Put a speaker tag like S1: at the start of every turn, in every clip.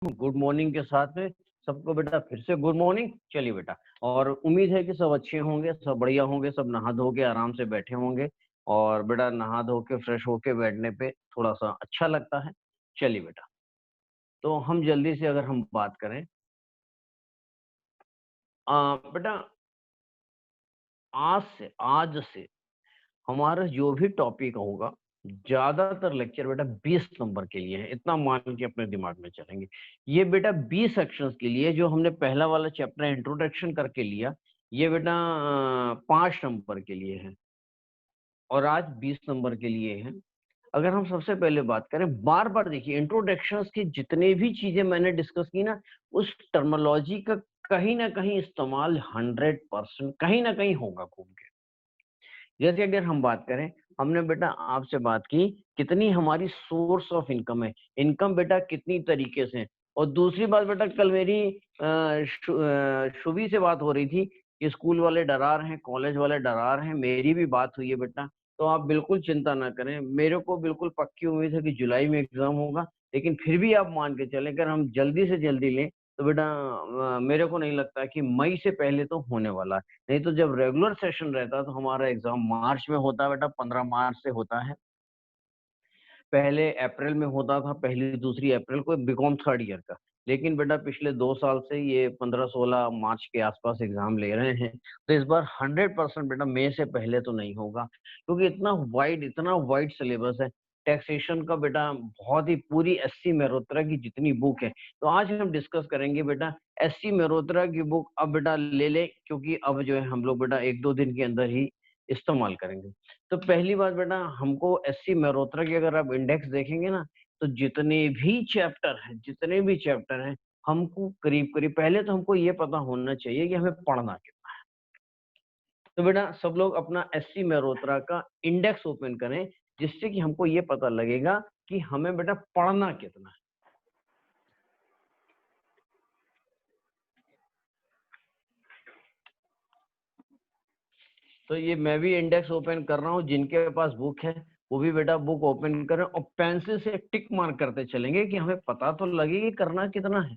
S1: Good morning के साथ में सबको बेटा फिर से गुड मॉर्निंग। चलिए बेटा, और उम्मीद है कि सब अच्छे होंगे, सब बढ़िया होंगे, सब नहा धो के आराम से बैठे होंगे। और बेटा नहा धो के फ्रेश होके बैठने पे थोड़ा सा अच्छा लगता है। चलिए बेटा, तो हम जल्दी से अगर हम बात करें बेटा, आज से हमारा जो भी टॉपिक होगा, ज्यादातर लेक्चर बेटा 20 नंबर के लिए है, इतना मान के अपने दिमाग में चलेंगे। ये बेटा 20 सेक्शंस के लिए, जो हमने पहला वाला चैप्टर इंट्रोडक्शन करके लिया, ये बेटा 5 नंबर के लिए है और आज 20 नंबर के लिए है। अगर हम सबसे पहले बात करें, बार बार देखिए इंट्रोडक्शंस की जितने भी चीजें मैंने डिस्कस की ना, उस टर्मोलॉजी का कहीं ना कहीं इस्तेमाल 100% कहीं ना कहीं होगा घूम के। जैसे अगर हम बात करें, हमने बेटा आपसे बात की कितनी हमारी सोर्स ऑफ इनकम है, इनकम बेटा कितनी तरीके से है। और दूसरी बात बेटा, कल मेरी शुभी से बात हो रही थी कि स्कूल वाले डरार हैं, कॉलेज वाले डरार हैं, मेरी भी बात हुई है बेटा। तो आप बिल्कुल चिंता ना करें, मेरे को बिल्कुल पक्की उम्मीद है कि जुलाई में एग्जाम होगा। लेकिन फिर भी आप मान के चलें, अगर हम जल्दी से जल्दी लें तो बेटा मेरे को नहीं लगता कि मई से पहले तो होने वाला है। नहीं तो जब रेगुलर सेशन रहता है तो हमारा एग्जाम मार्च में होता है बेटा, 15 मार्च से होता है। पहले अप्रैल में होता था, पहली दूसरी अप्रैल को, बीकॉम थर्ड ईयर का। लेकिन बेटा पिछले 2 साल से ये 15-16 मार्च के आसपास एग्जाम ले रहे हैं। तो इस बार 100% बेटा मई से पहले तो नहीं होगा, क्योंकि इतना वाइड सिलेबस है। टैक्सेशन का बेटा बहुत ही पूरी एससी मेहरोत्रा की जितनी बुक है, तो आज हम डिस्कस करेंगे बेटा एससी मेहरोत्रा की बुक। अब बेटा ले ले, क्योंकि अब जो है हम लोग बेटा 1-2 दिन के अंदर ही इस्तेमाल करेंगे। तो पहली बात बेटा, हमको एससी मेहरोत्रा की अगर आप इंडेक्स देखेंगे ना, तो जितने भी चैप्टर हैं, हमको करीब करीब पहले तो हमको ये पता होना चाहिए कि हमें पढ़ना कितना है। तो बेटा सब लोग अपना एससी मेहरोत्रा का इंडेक्स ओपन करें, जिससे कि हमको ये पता लगेगा कि हमें बेटा पढ़ना कितना है। तो ये मैं भी इंडेक्स ओपन कर रहा हूँ, जिनके पास बुक है वो भी बेटा बुक ओपन करें और पेंसिल से टिक मार्क करते चलेंगे कि हमें पता तो लगे कि करना कितना है।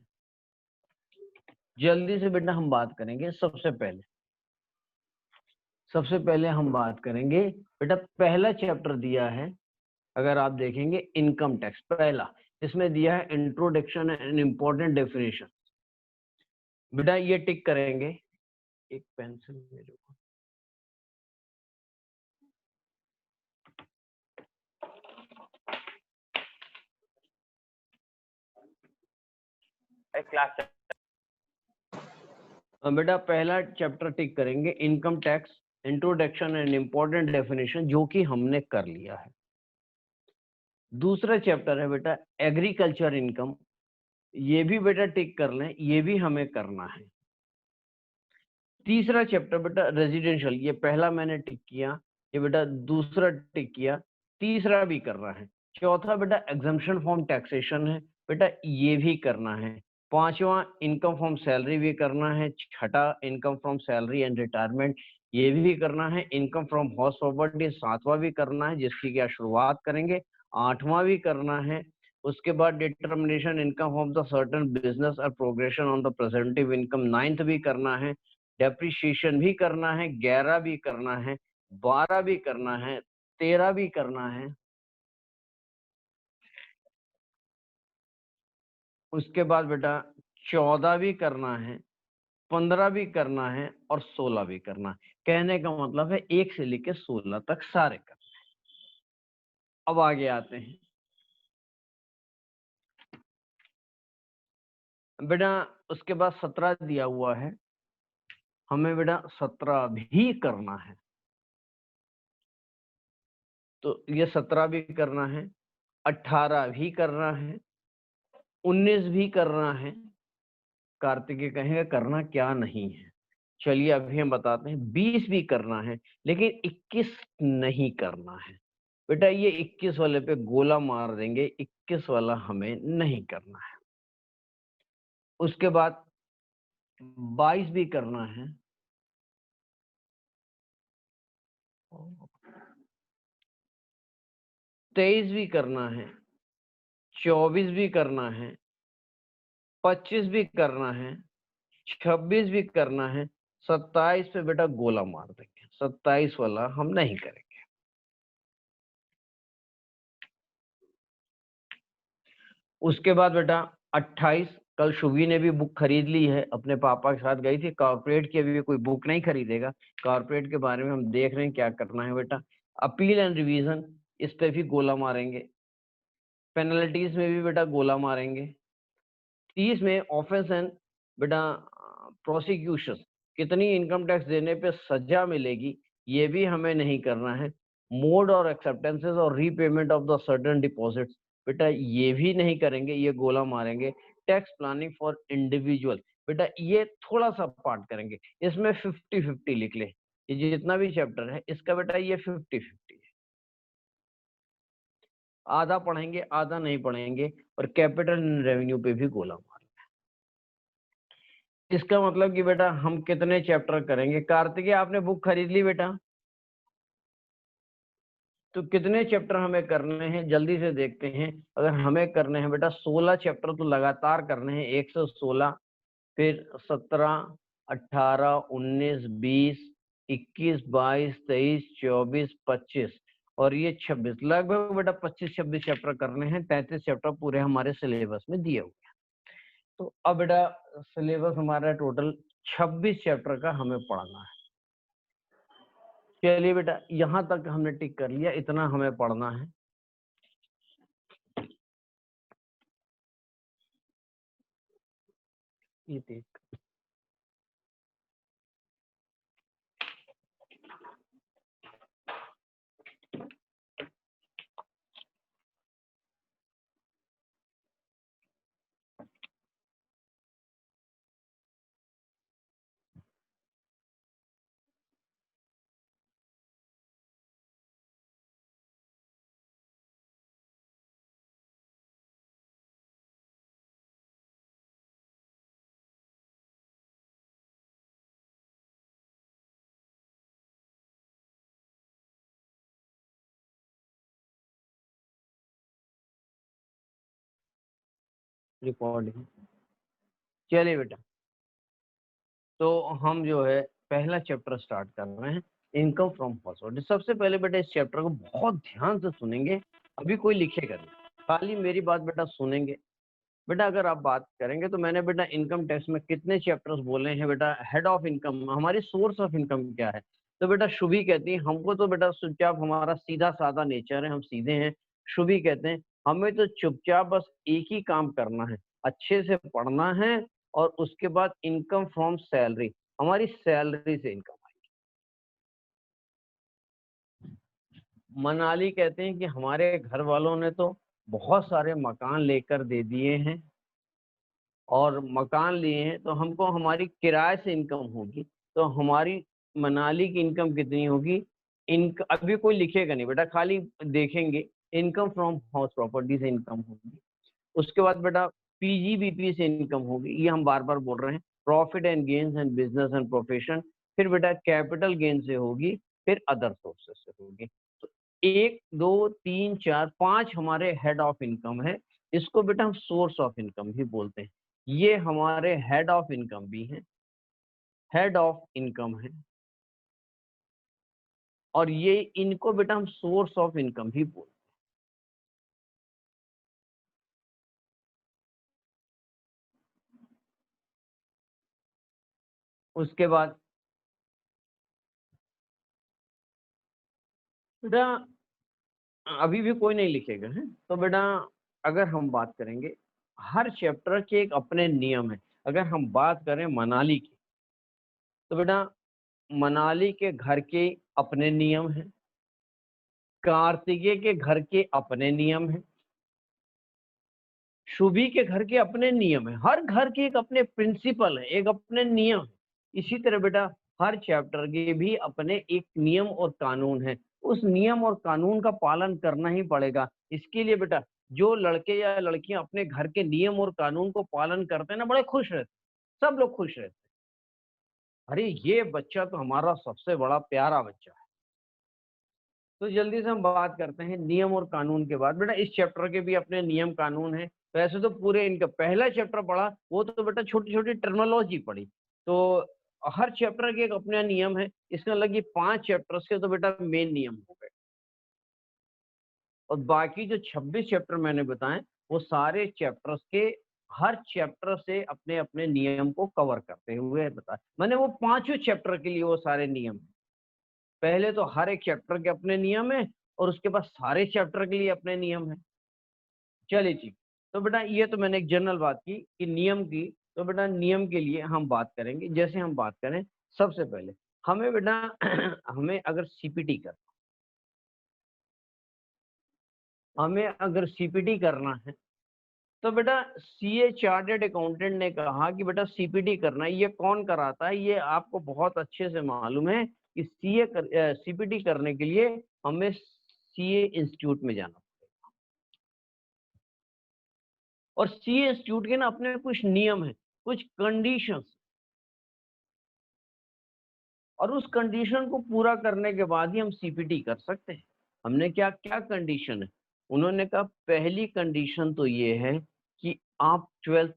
S1: जल्दी से बेटा हम बात करेंगे। सबसे पहले हम बात करेंगे बेटा, पहला चैप्टर दिया है, अगर आप देखेंगे इनकम टैक्स पहला, इसमें दिया है इंट्रोडक्शन एंड इम्पोर्टेंट डेफिनेशन। बेटा ये टिक करेंगे। एक पेंसिल मेरे को, क्लास बेटा पहला चैप्टर टिक करेंगे income tax, introduction and important definition, जो कि हमने कर लिया है। दूसरा चैप्टर है बेटा एग्रीकल्चर इनकम, ये भी बेटा टिक कर लें, ये भी हमें करना है। तीसरा चैप्टर बेटा रेजिडेंशियल, ये पहला मैंने टिक किया, ये बेटा दूसरा टिक किया, तीसरा भी करना है। चौथा बेटा एग्जम्पशन फ्रॉम टैक्सेशन है, बेटा ये भी करना है। पांचवा इनकम फ्रॉम सैलरी भी करना है। छठा income from salary and retirement, ये भी करना है। इनकम फ्रॉम हाउस प्रॉपर्टी सातवां भी करना है, जिसकी क्या शुरुआत करेंगे। आठवां भी करना है। उसके बाद determination income from the certain business और progression on the presumptive income ninth भी करना है। डेप्रिशिएशन भी करना है, 11 भी करना है, 12 भी करना है, 13 भी करना है। उसके बाद बेटा 14 भी करना है, 15 भी करना है और 16 भी करना है। कहने का मतलब है 1 से लेकर 16 तक सारे करना। अब आगे आते हैं बेटा, उसके बाद 17 दिया हुआ है, हमें बेटा 17 भी करना है। तो ये 17 भी करना है, 18 भी करना है, 19 भी करना है। कार्तिकेय कहेंगे करना क्या नहीं है। चलिए अभी हम बताते हैं, 20 भी करना है, लेकिन 21 नहीं करना है। बेटा ये 21 वाले पे गोला मार देंगे, 21 वाला हमें नहीं करना है। उसके बाद 22 भी करना है, 23 भी करना है, 24 भी करना है, 25 भी करना है, 26 भी करना है, 27 पे बेटा गोला मार देंगे, 27 वाला हम नहीं करेंगे। उसके बाद बेटा 28, कल शुभी ने भी बुक खरीद ली है, अपने पापा के साथ गई थी। कॉर्पोरेट की अभी भी कोई बुक नहीं खरीदेगा, कॉर्पोरेट के बारे में हम देख रहे हैं क्या करना है बेटा। अपील एंड रिवीजन, इस पे भी गोला मारेंगे। पेनल्टीज में भी बेटा गोला मारेंगे। 30 में ऑफेंस एंड बेटा प्रोसिक्यूशन, कितनी इनकम टैक्स देने पे सजा मिलेगी, ये भी हमें नहीं करना है। मोड और एक्सेप्टेंसेस और repayment of the certain deposits, बेटा ये भी नहीं करेंगे, ये गोला मारेंगे। टैक्स प्लानिंग फॉर इंडिविजुअल, बेटा ये थोड़ा सा पार्ट करेंगे, इसमें 50-50 लिख ले। ये जितना भी चैप्टर है इसका बेटा ये 50-50 है, आधा पढ़ेंगे आधा नहीं पढ़ेंगे। और कैपिटल रेवेन्यू पे भी गोला मारेंगे। इसका मतलब कि बेटा हम कितने चैप्टर करेंगे। कार्तिकेय आपने बुक खरीद ली बेटा, तो कितने चैप्टर हमें करने हैं जल्दी से देखते हैं। अगर हमें करने हैं बेटा 16 चैप्टर तो लगातार करने हैं, 116, फिर 17, 18, 19, 20, 21, 22, 23, 24, 25 और ये 26, लगभग बेटा 25-26 चैप्टर करने हैं। 33 चैप्टर पूरे हमारे सिलेबस में दिए हुए हैं। तो अब बेटा सिलेबस हमारा टोटल 26 चैप्टर का हमें पढ़ना है। चलिए बेटा यहाँ तक हमने टिक कर लिया, इतना हमें पढ़ना है। ये देख, रिकॉर्डिंग। चलिए बेटा, तो हम जो है पहला चैप्टर स्टार्ट कर रहे हैं, इनकम फ्रॉम हॉस्पिटल। सबसे पहले बेटा इस चैप्टर को बहुत ध्यान से सुनेंगे, अभी कोई लिखेगा नहीं, खाली मेरी बात बेटा सुनेंगे। बेटा अगर आप बात करेंगे तो मैंने बेटा इनकम टैक्स में कितने चैप्टर्स बोले हैं बेटा। हेड ऑफ इनकम, हमारी सोर्स ऑफ इनकम क्या है। तो बेटा शुभी कहती है हमको तो बेटा चुपचाप, हमारा सीधा साधा नेचर है, हम सीधे हैं। शुभी कहते हैं हमें तो चुपचाप बस एक ही काम करना है, अच्छे से पढ़ना है और उसके बाद इनकम फ्रॉम सैलरी, हमारी सैलरी से इनकम आएगी। मनाली कहते हैं कि हमारे घर वालों ने तो बहुत सारे मकान लेकर दे दिए हैं और मकान लिए हैं, तो हमको हमारी किराए से इनकम होगी। तो हमारी मनाली की इनकम कितनी होगी। अभी कोई लिखेगा नहीं बेटा, खाली देखेंगे। इनकम फ्रॉम हाउस प्रॉपर्टी से इनकम होगी। उसके बाद बेटा पीजीबीपी से इनकम होगी, ये हम बार बार बोल रहे हैं। Profit and gains and business and profession, फिर बेटा कैपिटल गेन से होगी, फिर अदर सोर्सेस से होगी। तो 1, 2, 3, 4, 5 हमारे हेड ऑफ इनकम है। इसको बेटा हम सोर्स ऑफ इनकम भी बोलते हैं। ये हमारे हेड ऑफ इनकम भी हैं, हेड ऑफ इनकम है, और ये इनको बेटा हम सोर्स ऑफ इनकम भी बोलते हैं। उसके बाद बेटा अभी भी कोई नहीं लिखेगा है, तो बेटा अगर हम बात करेंगे, हर चैप्टर के एक अपने नियम है। अगर हम बात करें मनाली की, तो बेटा मनाली के घर के अपने नियम हैं, कार्तिकेय के घर के अपने नियम हैं, शुभी के घर के अपने नियम है। हर घर के एक अपने प्रिंसिपल है, एक अपने नियम है। इसी तरह बेटा हर चैप्टर के भी अपने एक नियम और कानून है। उस नियम और कानून का पालन करना ही पड़ेगा। इसके लिए बेटा जो लड़के या लड़कियां अपने घर के नियम और कानून को पालन करते हैं ना, बड़े खुश रहते, सब लोग खुश रहते। अरे ये बच्चा तो हमारा सबसे बड़ा प्यारा बच्चा है। तो जल्दी से हम बात करते हैं नियम और कानून के बाद। बेटा इस चैप्टर के भी अपने नियम कानून है। वैसे तो पूरे इनका पहला चैप्टर पढ़ा वो तो बेटा छोटी छोटी टर्मिनोलॉजी पढ़ी, तो हर चैप्टर के एक अपना नियम है, इसका अलग ये 5 चैप्टर्स के तो बेटा मेन नियम हो गए। और बाकी जो 26 चैप्टर मैंने बताए वो सारे चैप्टर्स के हर चैप्टर से अपने अपने नियम को कवर करते हुए बताया मैंने। वो पांचों चैप्टर के लिए वो सारे नियम हैं। पहले तो हर एक चैप्टर के अपने नियम है और उसके बाद सारे चैप्टर के लिए अपने नियम है। चलिए ठीक, तो बेटा ये तो मैंने एक जनरल बात की कि नियम की। तो बेटा नियम के लिए हम बात करेंगे, जैसे हम बात करें सबसे पहले हमें बेटा हमें अगर सीपीटी कर हमें अगर सीपीटी करना है तो बेटा सीए चार्टर्ड अकाउंटेंट ने कहा कि बेटा सीपीटी करना है। ये कौन कराता है? ये आपको बहुत अच्छे से मालूम है कि सीपीटी करने के लिए हमें सीए इंस्टीट्यूट में जाना पड़ेगा। और सीए इंस्टीट्यूट के ना अपने कुछ नियम है, कुछ कंडीशंस, और उस कंडीशन को पूरा करने के बाद ही हम सीपीटी कर सकते हैं। हमने क्या क्या कंडीशन है? उन्होंने कहा पहली कंडीशन तो ये है कि आप 12th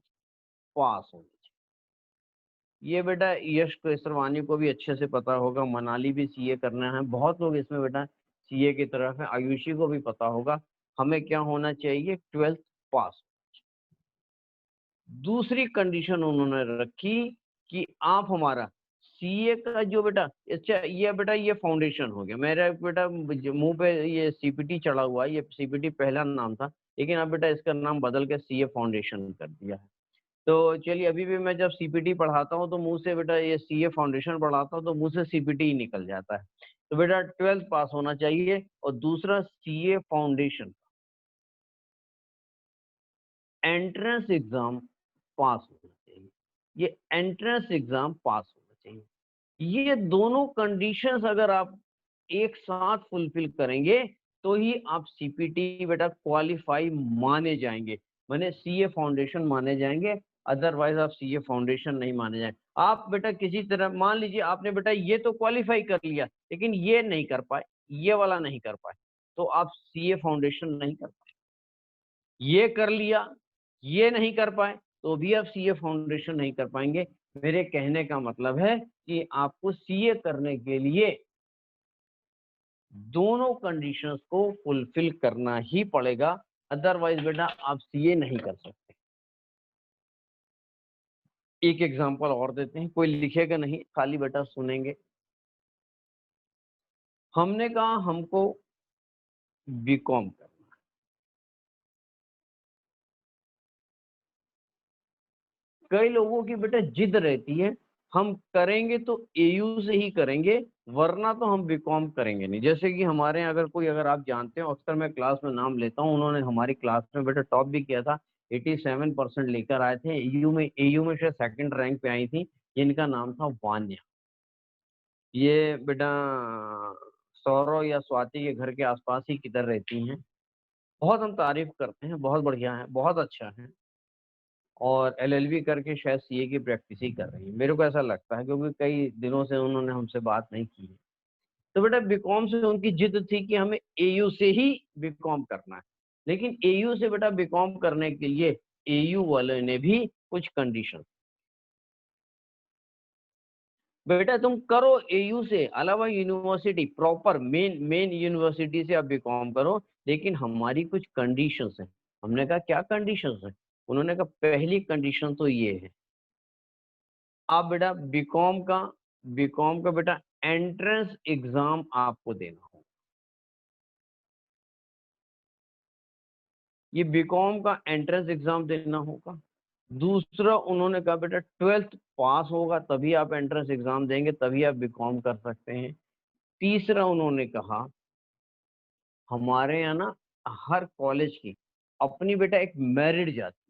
S1: पास होने चाहिए। ये बेटा यश केसरवानी को भी अच्छे से पता होगा, मनाली भी सीए करना है, बहुत लोग इसमें बेटा सीए की तरफ है, आयुषी को भी पता होगा। हमें क्या होना चाहिए? 12th पास। दूसरी कंडीशन उन्होंने रखी कि आप हमारा सीए का जो बेटा, अच्छा ये बेटा ये फाउंडेशन हो गया मेरा बेटा, मुंह पे ये सीपीटी चढ़ा हुआ है, ये सीपीटी पहला नाम था लेकिन अब बेटा इसका नाम बदल के सीए फाउंडेशन कर दिया है। तो चलिए अभी भी मैं जब सीपीटी पढ़ाता हूँ तो मुंह से बेटा ये सीए फाउंडेशन पढ़ाता हूँ तो मुंह से सीपीटी ही निकल जाता है। तो बेटा 12th पास होना चाहिए। और दूसरा सीए फाउंडेशन एंट्रेंस एग्जाम पास होना चाहिए। ये एंट्रेंस एग्जाम पास होना चाहिए। ये दोनों कंडीशंस अगर आप एक साथ फुलफिल करेंगे तो ही आप सीपीटी बेटा क्वालिफाई माने जाएंगे, माने सीए फाउंडेशन माने जाएंगे। अदरवाइज आप सीए फाउंडेशन नहीं माने जाएंगे। आप बेटा किसी तरह मान लीजिए आपने बेटा ये तो क्वालिफाई कर लिया लेकिन ये नहीं कर पाए, ये वाला नहीं कर पाए, तो आप सीए फाउंडेशन नहीं कर पाए। ये कर लिया, ये नहीं कर पाए, तो भी आप सीए फाउंडेशन नहीं कर पाएंगे। मेरे कहने का मतलब है कि आपको सीए करने के लिए दोनों कंडीशंस को फुलफिल करना ही पड़ेगा, अदरवाइज बेटा आप सीए नहीं कर सकते। एक एग्जांपल और देते हैं, कोई लिखेगा नहीं, खाली बेटा सुनेंगे। हमने कहा हमको बीकॉम करना, कई लोगों की बेटा जिद रहती है हम करेंगे तो एयू से ही करेंगे वरना तो हम बीकॉम करेंगे नहीं। जैसे कि हमारे यहाँ अगर कोई, अगर आप जानते हो, अक्सर मैं क्लास में नाम लेता हूँ, उन्होंने हमारी क्लास में बेटा टॉप भी किया था, 87% लेकर आए थे। एयू में शायद सेकंड रैंक पे आई थी, जिनका नाम था वान्या। ये बेटा सौरव या स्वाति के घर के आसपास ही किधर रहती हैं। बहुत हम तारीफ करते हैं, बहुत बढ़िया है, बहुत अच्छा है। और एलएलबी करके शायद सीए की प्रैक्टिस ही कर रही है, मेरे को ऐसा लगता है, क्योंकि कई दिनों से उन्होंने हमसे बात नहीं की है। तो बेटा बीकॉम से उनकी जिद थी कि हमें एयू से ही बीकॉम करना है। लेकिन एयू से बेटा बीकॉम करने के लिए एयू वाले ने भी कुछ कंडीशन, बेटा तुम करो एयू से अलावा university proper main main university से आप बीकॉम करो, लेकिन हमारी कुछ कंडीशंस हैं। हमने कहा क्या कंडीशंस हैं? उन्होंने कहा पहली कंडीशन तो ये है, आप बेटा बीकॉम का बेटा एंट्रेंस एग्जाम आपको देना होगा। ये बीकॉम का एंट्रेंस एग्जाम देना होगा। दूसरा उन्होंने कहा बेटा 12th पास होगा तभी आप एंट्रेंस एग्जाम देंगे, तभी आप बीकॉम कर सकते हैं। तीसरा उन्होंने कहा हमारे यहाँ ना हर कॉलेज की अपनी बेटा एक मेरिट जाती है।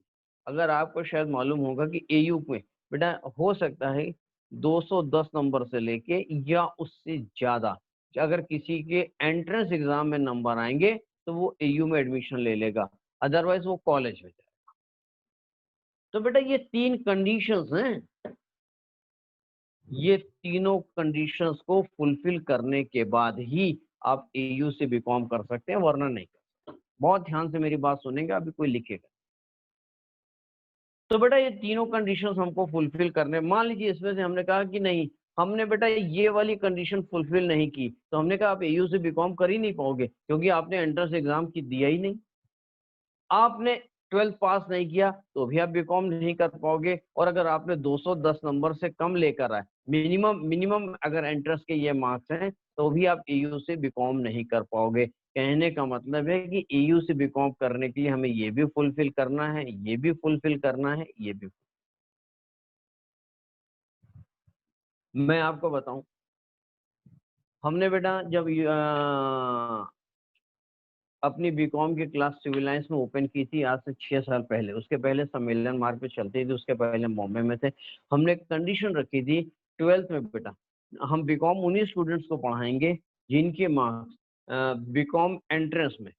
S1: अगर आपको शायद मालूम होगा कि एयू में बेटा हो सकता है 210 नंबर से लेके या उससे ज्यादा, अगर किसी के एंट्रेंस एग्जाम में नंबर आएंगे तो वो एयू में एडमिशन ले लेगा, अदरवाइज वो कॉलेज में जाएगा। तो बेटा ये 3 कंडीशंस हैं। ये तीनों कंडीशंस को फुलफिल करने के बाद ही आप एयू से बीकॉम कर सकते हैं, वरना नहीं कर सकते। बहुत ध्यान से मेरी बात सुनेंगे, अभी कोई लिखेगा। तो बेटा ये तीनों कंडीशंस हमको फुलफिल करने, मान लीजिए इसमें से हमने कहा कि नहीं, हमने बेटा ये वाली कंडीशन फुलफिल नहीं की, तो हमने कहा आप एयू से बीकॉम कर ही नहीं पाओगे, क्योंकि आपने एंट्रेंस एग्जाम की दिया ही नहीं। आपने 12th पास नहीं किया तो भी आप बीकॉम नहीं कर पाओगे, और अगर आपने 210 नंबर से कम लेकर आए, मिनिमम मिनिमम अगर एंट्रेंस के ये मार्क्स हैं, तो भी आप एयू से बीकॉम नहीं कर पाओगे। कहने का मतलब है कि एयू से बीकॉम करने के लिए हमें ये भी फुलफिल करना है, ये भी फुलफिल करना है, ये भी। मैं आपको बताऊं, हमने बेटा जब अपनी बीकॉम की क्लास सिविल लाइंस में ओपन की थी आज से 6 साल पहले, उसके पहले सम्मेलन मार्ग पे चलती थी, उसके पहले बॉम्बे में थे। हमने एक कंडीशन रखी थी 12th में बेटा, हम बीकॉम उन्हीं स्टूडेंट्स को पढ़ाएंगे जिनके मार्क्स बीकॉम एंट्रेंस में,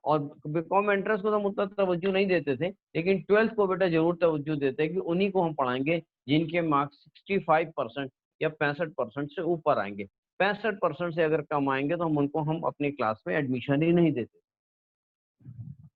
S1: और बीकॉम एंट्रेंस को तो हम उतना तवज्जो नहीं देते थे, लेकिन 12th को बेटा जरूर तवज्जो देते हैं कि उन्हीं को हम पढ़ाएंगे जिनके मार्क्स 65% या 65% से ऊपर आएंगे। 65% से अगर कम आएंगे तो हम अपनी क्लास में एडमिशन ही नहीं देते।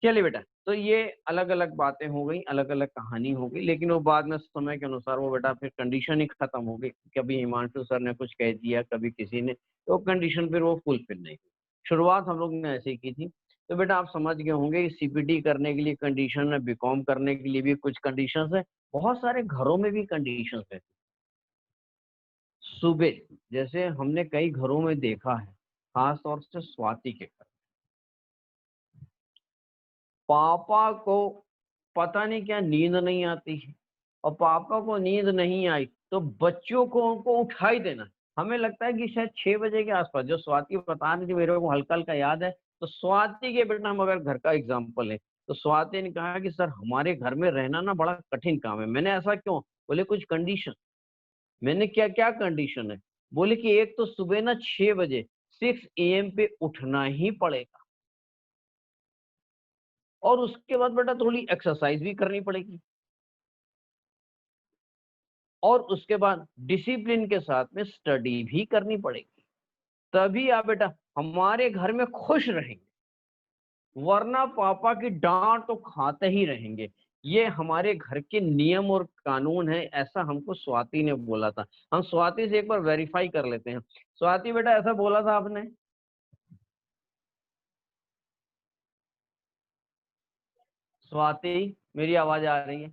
S1: चलिए बेटा, तो ये अलग अलग बातें हो गई, अलग अलग कहानी हो गई, लेकिन वो बाद में समय के अनुसार वो बेटा फिर कंडीशन ही खत्म हो गई। कभी हिमांशु सर ने कुछ कह दिया, कभी किसी ने, तो कंडीशन फिर वो फुलफिल नहीं हुई। शुरुआत हम लोग ने ऐसे ही की थी। तो बेटा आप समझ गए होंगे कि सीपीटी करने के लिए कंडीशन है, बीकॉम करने के लिए भी कुछ कंडीशन है, बहुत सारे घरों में भी कंडीशन है। सुबह, जैसे हमने कई घरों में देखा है, खास तौर से स्वाति के घर, पापा को पता नहीं क्या नींद नहीं आती है, और पापा को नींद नहीं आई तो बच्चों को उनको उठा ही देना। हमें लगता है कि शायद 6 बजे के आसपास, जो स्वाति बता रही थी मेरे को हल्का हल्का याद है, तो स्वाति के बेटा हम अगर घर का एग्जाम्पल है, तो स्वाति ने कहा कि सर हमारे घर में रहना ना बड़ा कठिन काम है। मैंने ऐसा क्यों? बोले कुछ कंडीशन। मैंने क्या क्या कंडीशन है? बोले कि एक तो सुबह ना 6 बजे 6 AM पे उठना ही पड़ेगा, और उसके बाद बेटा थोड़ी एक्सरसाइज भी करनी पड़ेगी, और उसके बाद डिसिप्लिन के साथ में स्टडी भी करनी पड़ेगी, तभी आप बेटा हमारे घर में खुश रहेंगे, वरना पापा की डांट तो खाते ही रहेंगे। ये हमारे घर के नियम और कानून है, ऐसा हमको स्वाति ने बोला था। हम स्वाति से एक बार वेरीफाई कर लेते हैं। स्वाति बेटा ऐसा बोला था आपने? स्वाति, मेरी आवाज आ रही है?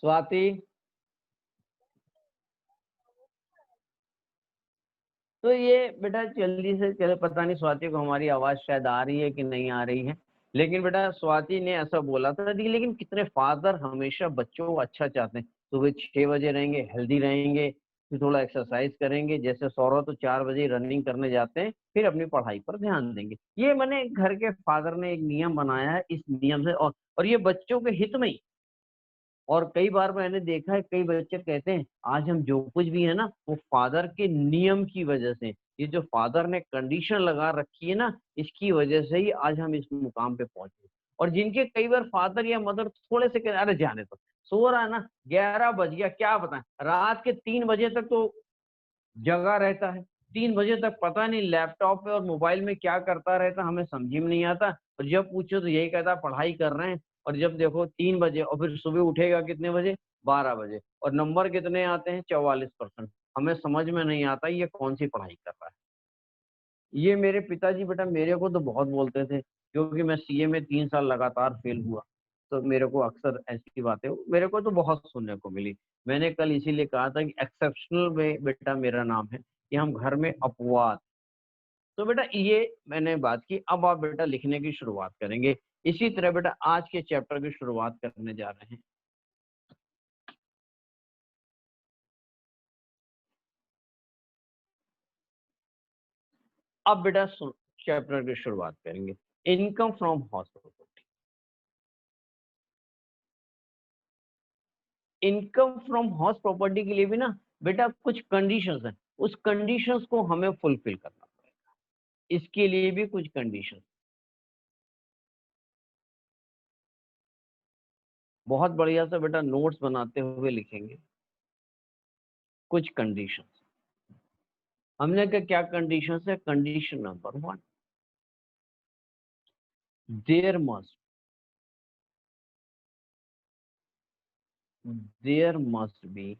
S1: स्वाति, तो ये बेटा जल्दी से चले, पता नहीं स्वाति को हमारी आवाज शायद आ रही है कि नहीं आ रही है, लेकिन बेटा स्वाति ने ऐसा बोला था। लेकिन कितने फादर हमेशा बच्चों को अच्छा चाहते हैं, सुबह 6 बजे रहेंगे, हेल्दी रहेंगे, फिर थोड़ा एक्सरसाइज करेंगे, जैसे सौरभ तो 4 बजे रनिंग करने जाते हैं, फिर अपनी पढ़ाई पर ध्यान देंगे। ये मैंने घर के फादर ने एक नियम बनाया है, इस नियम से, और ये बच्चों के हित में ही। और कई बार मैंने देखा है, कई बच्चे कहते हैं आज हम जो कुछ भी है ना, वो फादर के नियम की वजह से, ये जो फादर ने कंडीशन लगा रखी है ना, इसकी वजह से ही आज हम इस मुकाम पे पहुंचे। और जिनके कई बार फादर या मदर थोड़े से कहते अरे जाने तो, सो रहा है ना, 11 बज गया, क्या बताएं, रात के 3 बजे तक तो जगा रहता है, 3 बजे तक पता नहीं लैपटॉप पे और मोबाइल में क्या करता रहता, हमें समझ में नहीं आता। और जब पूछो तो यही कहता पढ़ाई कर रहे हैं, और जब देखो 3 बजे, और फिर सुबह उठेगा कितने बजे? 12 बजे, और नंबर कितने आते हैं? 44%। हमें समझ में नहीं आता ये कौन सी पढ़ाई कर रहा है। ये मेरे पिताजी बेटा मेरे को तो बहुत बोलते थे, क्योंकि मैं सीए में 3 साल लगातार फेल हुआ, तो मेरे को अक्सर ऐसी बातें मेरे को तो बहुत सुनने को मिली। मैंने कल इसीलिए कहा था कि एक्सेप्शनल में बेटा मेरा नाम है, कि हम घर में अपवाद। तो बेटा ये मैंने बात की, अब आप बेटा लिखने की शुरुआत करेंगे। इसी तरह बेटा आज के चैप्टर की शुरुआत करने जा रहे हैं। अब बेटा चैप्टर की शुरुआत करेंगे, income from house property. Income from house property के लिए भी ना बेटा कुछ कंडीशंस हैं, उस कंडीशंस को हमें फुलफिल करना पड़ेगा। इसके लिए भी कुछ कंडीशंस, बहुत बढ़िया से बेटा नोट्स बनाते हुए लिखेंगे। कुछ कंडीशंस, हमने कहा क्या कंडीशंस है? Condition number 1, there must be,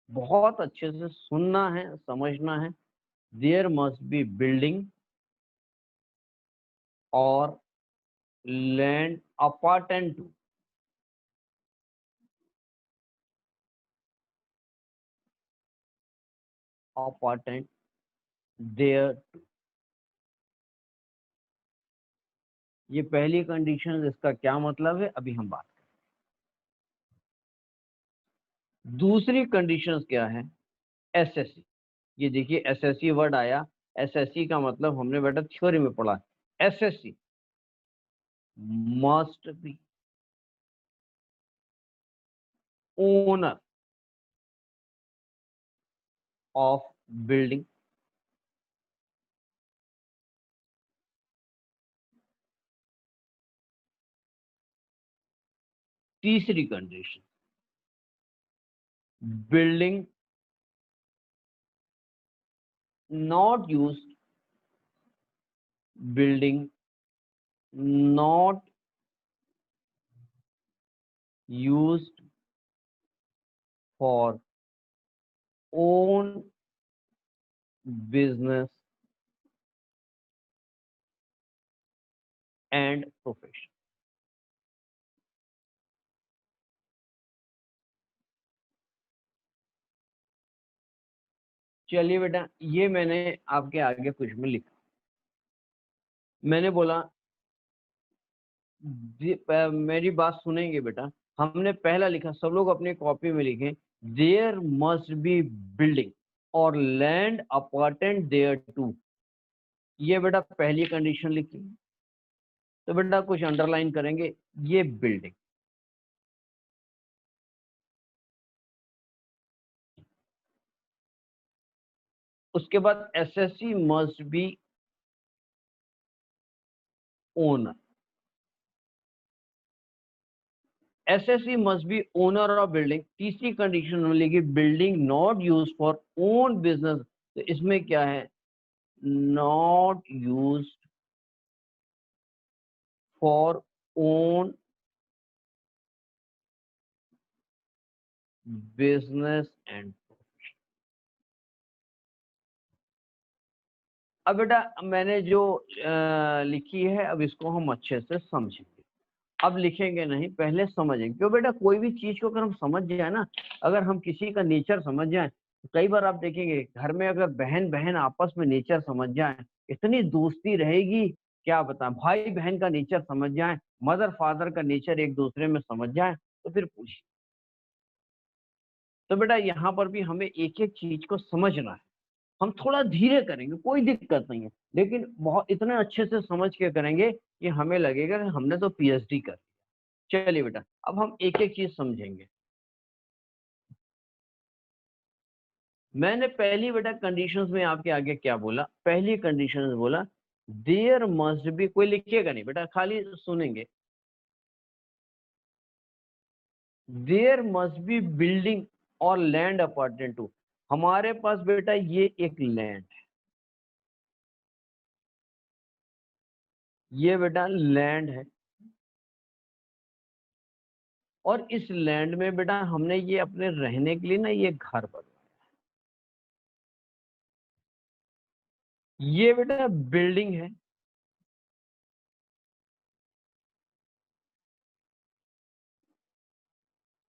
S1: बहुत अच्छे से सुनना है, समझना है। देयर मस्ट बी बिल्डिंग और land appurtenant to, appurtenant there. ये पहली कंडीशन, इसका क्या मतलब है अभी हम बात करें। दूसरी कंडीशन क्या है, एसएससी। ये देखिए एसएससी वर्ड आया, एसएससी का मतलब हमने बेटा थ्योरी में पढ़ा, SSC must be owner of building. तीसरी condition, building not used, building not used for own business and profession. चलिए बेटा, ये मैंने आपके आगे कुछ में लिखा। मैंने बोला, मेरी बात सुनेंगे बेटा। हमने पहला लिखा, सब लोग अपनी कॉपी में लिखें, देयर मस्ट बी बिल्डिंग और लैंड अपार्टेंट देयर टू। ये बेटा पहली कंडीशन लिखी। तो बेटा कुछ अंडरलाइन करेंगे, ये बिल्डिंग, उसके बाद SSC must be owner, SSC must be owner of building. तीसरी कंडीशन मिलेगी, building not use for own business. तो इसमें क्या है, not use for own business and. अब बेटा मैंने जो लिखी है, अब इसको हम अच्छे से समझेंगे। अब लिखेंगे नहीं, पहले समझेंगे। क्यों बेटा, कोई भी चीज को अगर हम समझ जाए ना, अगर हम किसी का नेचर समझ जाए, तो कई बार आप देखेंगे घर में अगर बहन बहन आपस में नेचर समझ जाए, इतनी दोस्ती रहेगी, क्या बताएं। भाई बहन का नेचर समझ जाए, मदर फादर का नेचर एक दूसरे में समझ जाए, तो फिर पूछिए। तो बेटा यहाँ पर भी हमें एक एक चीज को समझना है। हम थोड़ा धीरे करेंगे, कोई दिक्कत नहीं है, लेकिन बहुत इतने अच्छे से समझ के करेंगे कि हमें लगेगा कि हमने तो पीएचडी कर। चलिए बेटा, अब हम एक एक चीज समझेंगे। मैंने पहली बेटा कंडीशंस में आपके आगे क्या बोला, पहली कंडीशन बोला, देयर मस्ट बी, कोई लिखिएगा नहीं बेटा, खाली सुनेंगे। देयर मस्ट बी बिल्डिंग और लैंड अपार्टेंट टू। हमारे पास बेटा ये एक लैंड, ये बेटा लैंड है, और इस लैंड में बेटा हमने ये अपने रहने के लिए ना ये घर बनवाया। ये बेटा बिल्डिंग है।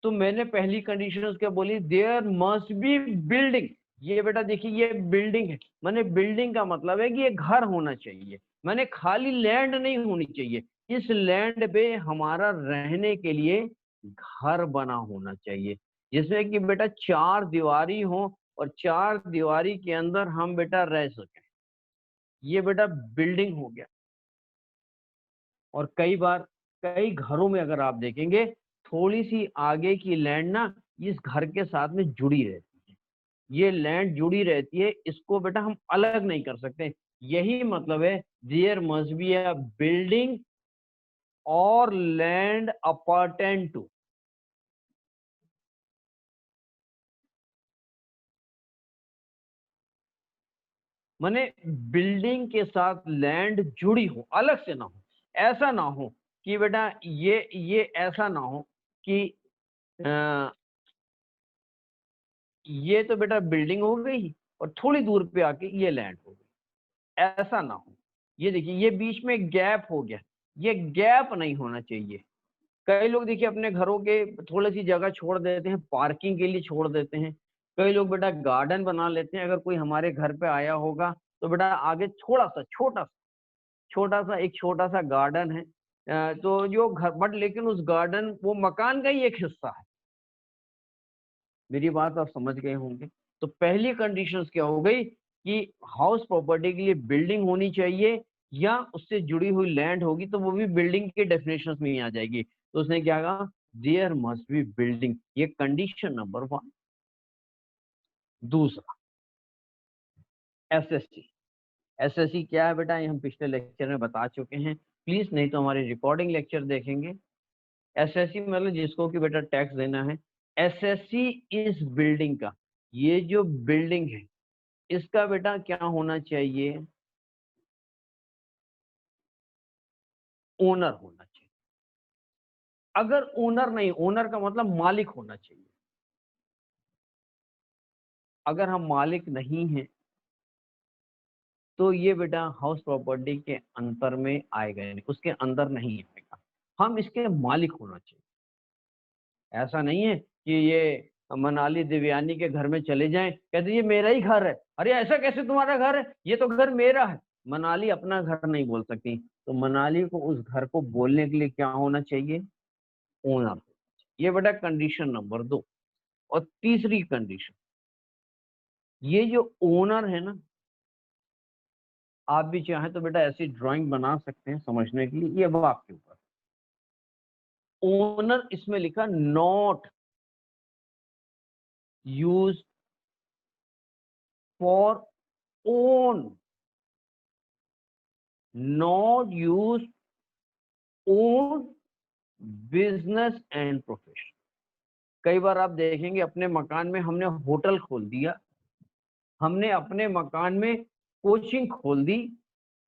S1: तो मैंने पहली कंडीशन क्या बोली, देयर मस्ट बी बिल्डिंग। ये बेटा देखिए, ये बिल्डिंग है, मैंने बिल्डिंग का मतलब है कि ये घर होना चाहिए, मैंने खाली लैंड नहीं होनी चाहिए। इस लैंड पे हमारा रहने के लिए घर बना होना चाहिए, जिसमें कि बेटा चार दीवारी हो, और चार दीवारी के अंदर हम बेटा रह सकें। ये बेटा बिल्डिंग हो गया। और कई बार कई घरों में अगर आप देखेंगे, थोड़ी सी आगे की लैंड ना इस घर के साथ में जुड़ी रहती है। ये लैंड जुड़ी रहती है, इसको बेटा हम अलग नहीं कर सकते। यही मतलब है, there must be a building और लैंड अपार्टेंट टू। माने बिल्डिंग के साथ लैंड जुड़ी हो, अलग से ना हो। ऐसा ना हो कि बेटा ये ऐसा ना हो कि अ, ये तो बेटा बिल्डिंग हो गई और थोड़ी दूर पे आके ये लैंड हो गई, ऐसा ना हो। ये देखिए ये बीच में गैप हो गया, ये गैप नहीं होना चाहिए। कई लोग देखिए अपने घरों के थोड़ी-सी जगह छोड़ देते हैं, पार्किंग के लिए छोड़ देते हैं। कई लोग बेटा गार्डन बना लेते हैं, अगर कोई हमारे घर पे आया होगा, तो बेटा आगे थोड़ा-सा, छोटा-सा एक छोटा-सा गार्डन है। तो जो घर बट लेकिन उस गार्डन वो मकान का ही एक हिस्सा है। मेरी बात आप समझ गए होंगे। तो पहली कंडीशंस क्या हो गई कि हाउस प्रॉपर्टी के लिए बिल्डिंग होनी चाहिए या उससे जुड़ी हुई लैंड होगी तो वो भी बिल्डिंग के डेफिनेशंस में ही आ जाएगी। तो उसने क्या कहा देयर मस्ट बी बिल्डिंग, ये कंडीशन नंबर 1। दूसरा एसएससी। एसएससी क्या है बेटा, ये हम पिछले लेक्चर में बता चुके हैं। प्लीज नहीं तो हमारी रिकॉर्डिंग लेक्चर देखेंगे। एसएससी मतलब जिसको कि बेटा टैक्स देना है। एसएससी इस बिल्डिंग का, ये जो बिल्डिंग है इसका बेटा क्या होना चाहिए, ओनर होना चाहिए। अगर ओनर नहीं, ओनर का मतलब मालिक होना चाहिए। अगर हम मालिक नहीं हैं तो ये बेटा हाउस प्रॉपर्टी के अंतर में आएगा, यानी उसके अंदर नहीं आएगा। हम इसके मालिक होना चाहिए। ऐसा नहीं है कि ये मनाली देवयानी के घर में चले जाएं, कहते ये मेरा ही घर है। अरे ऐसा कैसे तुम्हारा घर है, ये तो घर मेरा है। मनाली अपना घर नहीं बोल सकती, तो मनाली को उस घर को बोलने के लिए क्या होना चाहिए, ओनर। ये बेटा कंडीशन नंबर 2। और तीसरी कंडीशन, ये जो ओनर है ना, आप भी चाहें तो बेटा ऐसी ड्राइंग बना सकते हैं समझने के लिए, ये अब आपके ऊपर। ओनर इसमें लिखा not use for own, not use own business and profession. कई बार आप देखेंगे अपने मकान में हमने होटल खोल दिया, हमने अपने मकान में कोचिंग खोल दी,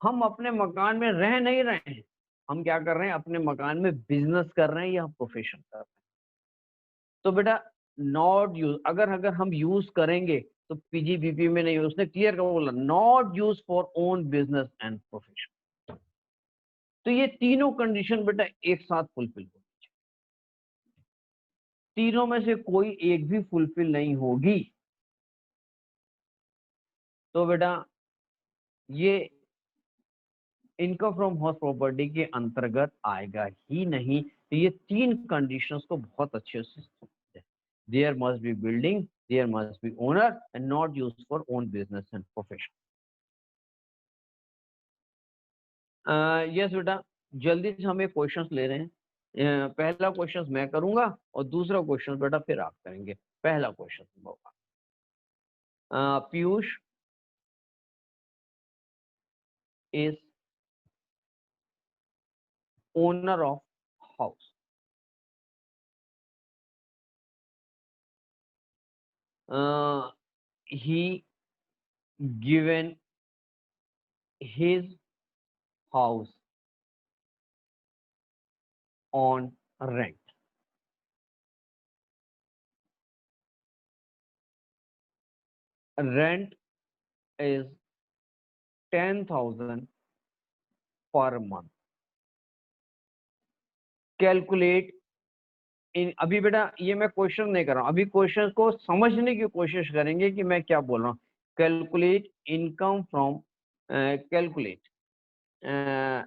S1: हम अपने मकान में रह नहीं रहे हैं, हम क्या कर रहे हैं अपने मकान में बिजनेस कर रहे हैं या प्रोफेशन कर रहे हैं। तो बेटा नॉट यूज, अगर अगर हम यूज करेंगे तो पीजीबीपी में नहीं, उसने क्लियर कर बोला not use for own business and profession. तो ये तीनों कंडीशन बेटा एक साथ फुलफिल हो, तीनों में से कोई एक भी फुलफिल नहीं होगी तो बेटा ये इनकम फ्रॉम हाउस प्रॉपर्टी के अंतर्गत आएगा ही नहीं। तो ये तीन कंडीशंस को बहुत अच्छे से समझें। There must be building, there must be owner and not used for own business and profession. Yes बेटा, जल्दी से हम एक क्वेश्चंस ले रहे हैं। पहला क्वेश्चन मैं करूंगा और दूसरा क्वेश्चन बेटा फिर आप करेंगे। पहला क्वेश्चन होगा Piyush is owner of house. He given his house on rent. Rent is 10,000 per month. Calculate इन, अभी बेटा ये मैं क्वेश्चन नहीं कर रहा हूँ, अभी क्वेश्चन को समझने की कोशिश करेंगे कि मैं क्या बोल रहा हूँ। कैलकुलेट इनकम फ्रॉम, कैलकुलेट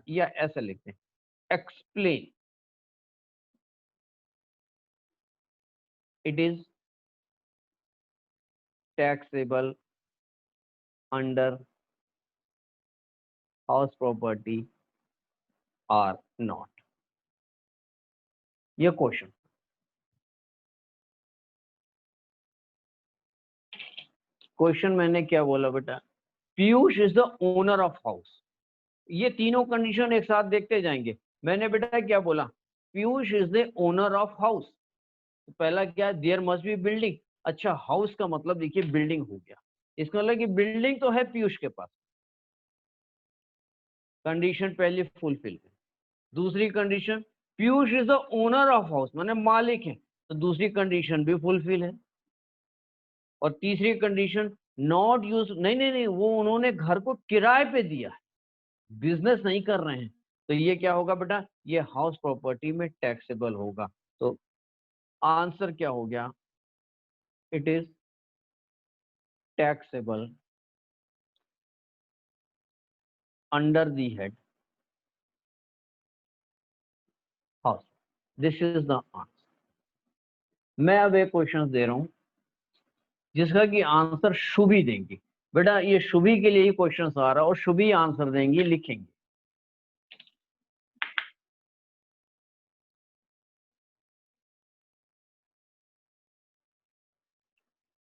S1: या ऐसा लिखते हैं explain, it is taxable under house property or not. ये क्वेश्चन, क्वेश्चन मैंने क्या बोला बेटा, Piyush is the owner of house. ये तीनों कंडीशन एक साथ देखते जाएंगे। मैंने बेटा क्या बोला, Piyush is the owner of house. तो पहला क्या, देयर मस्ट बी बिल्डिंग। अच्छा हाउस का मतलब देखिए बिल्डिंग हो गया, इसका मतलब कि बिल्डिंग तो है पीयूष के पास, कंडीशन पहले फुलफिल है। दूसरी condition Piyush is the owner of house, माने मालिक है, तो दूसरी कंडीशन भी फुलफिल है। और तीसरी कंडीशन नॉट यूज, नहीं नहीं नहीं, वो उन्होंने घर को किराए पे दिया है, बिजनेस नहीं कर रहे हैं, तो ये क्या होगा बेटा, ये हाउस प्रॉपर्टी में टैक्सेबल होगा। तो आंसर क्या हो गया, it is taxable under the head house. This is the answer. मैं अब एक क्वेश्चन दे रहा हूं जिसका कि आंसर शुभी देंगी। बेटा ये शुभी के लिए ही क्वेश्चन आ रहा है और शुभी आंसर देंगी, लिखेंगे।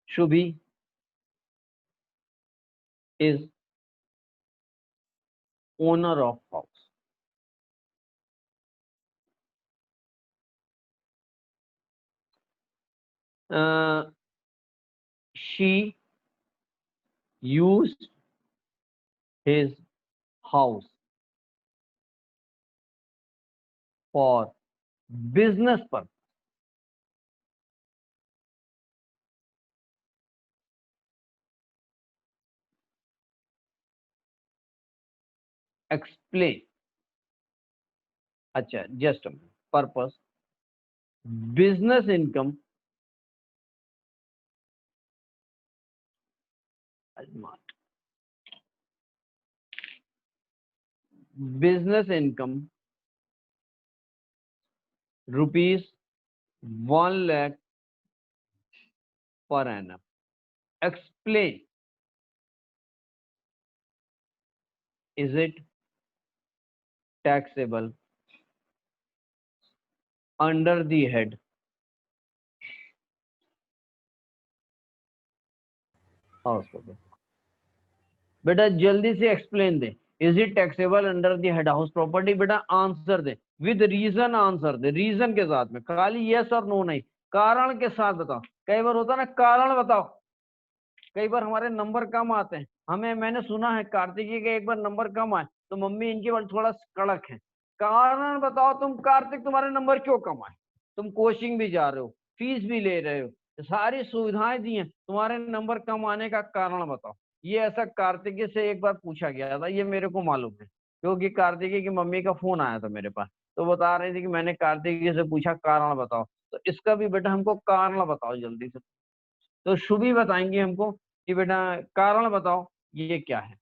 S1: Shubhi is owner of house. She used his house for business purpose. Explain. अच्छा, just a minute. Purpose. Business income. Business income rupees 1 lakh per annum. Explain. Is it taxable under the head house property? बेटा जल्दी से explain दे, is it taxable under the head house property. बेटा answer दे with reason, answer दे reason के साथ में, खाली यस और नो नहीं, कारण के साथ बताओ। कई बार होता है ना, कारण बताओ, कई बार हमारे नंबर कम आते हैं, हमें, मैंने सुना है कार्तिकी के एक बार नंबर कम आए तो मम्मी इनकी बार थोड़ा कड़क है, कारण बताओ तुम कार्तिक तुम्हारे नंबर क्यों कम आए, तुम कोचिंग भी जा रहे हो, फीस भी ले रहे हो, सारी सुविधाएं दी हैं, तुम्हारे नंबर कम आने का कारण बताओ। ये ऐसा कार्तिकी से एक बार पूछा गया था, ये मेरे को मालूम है, क्योंकि कार्तिकी की मम्मी का फोन आया था मेरे पास, तो बता रही थी कि मैंने कार्तिकी से पूछा कारण बताओ, तो इसका भी बेटा हमको कारण बताओ जल्दी से। तो शुभी बताएंगे हमको कि बेटा कारण बताओ ये क्या है।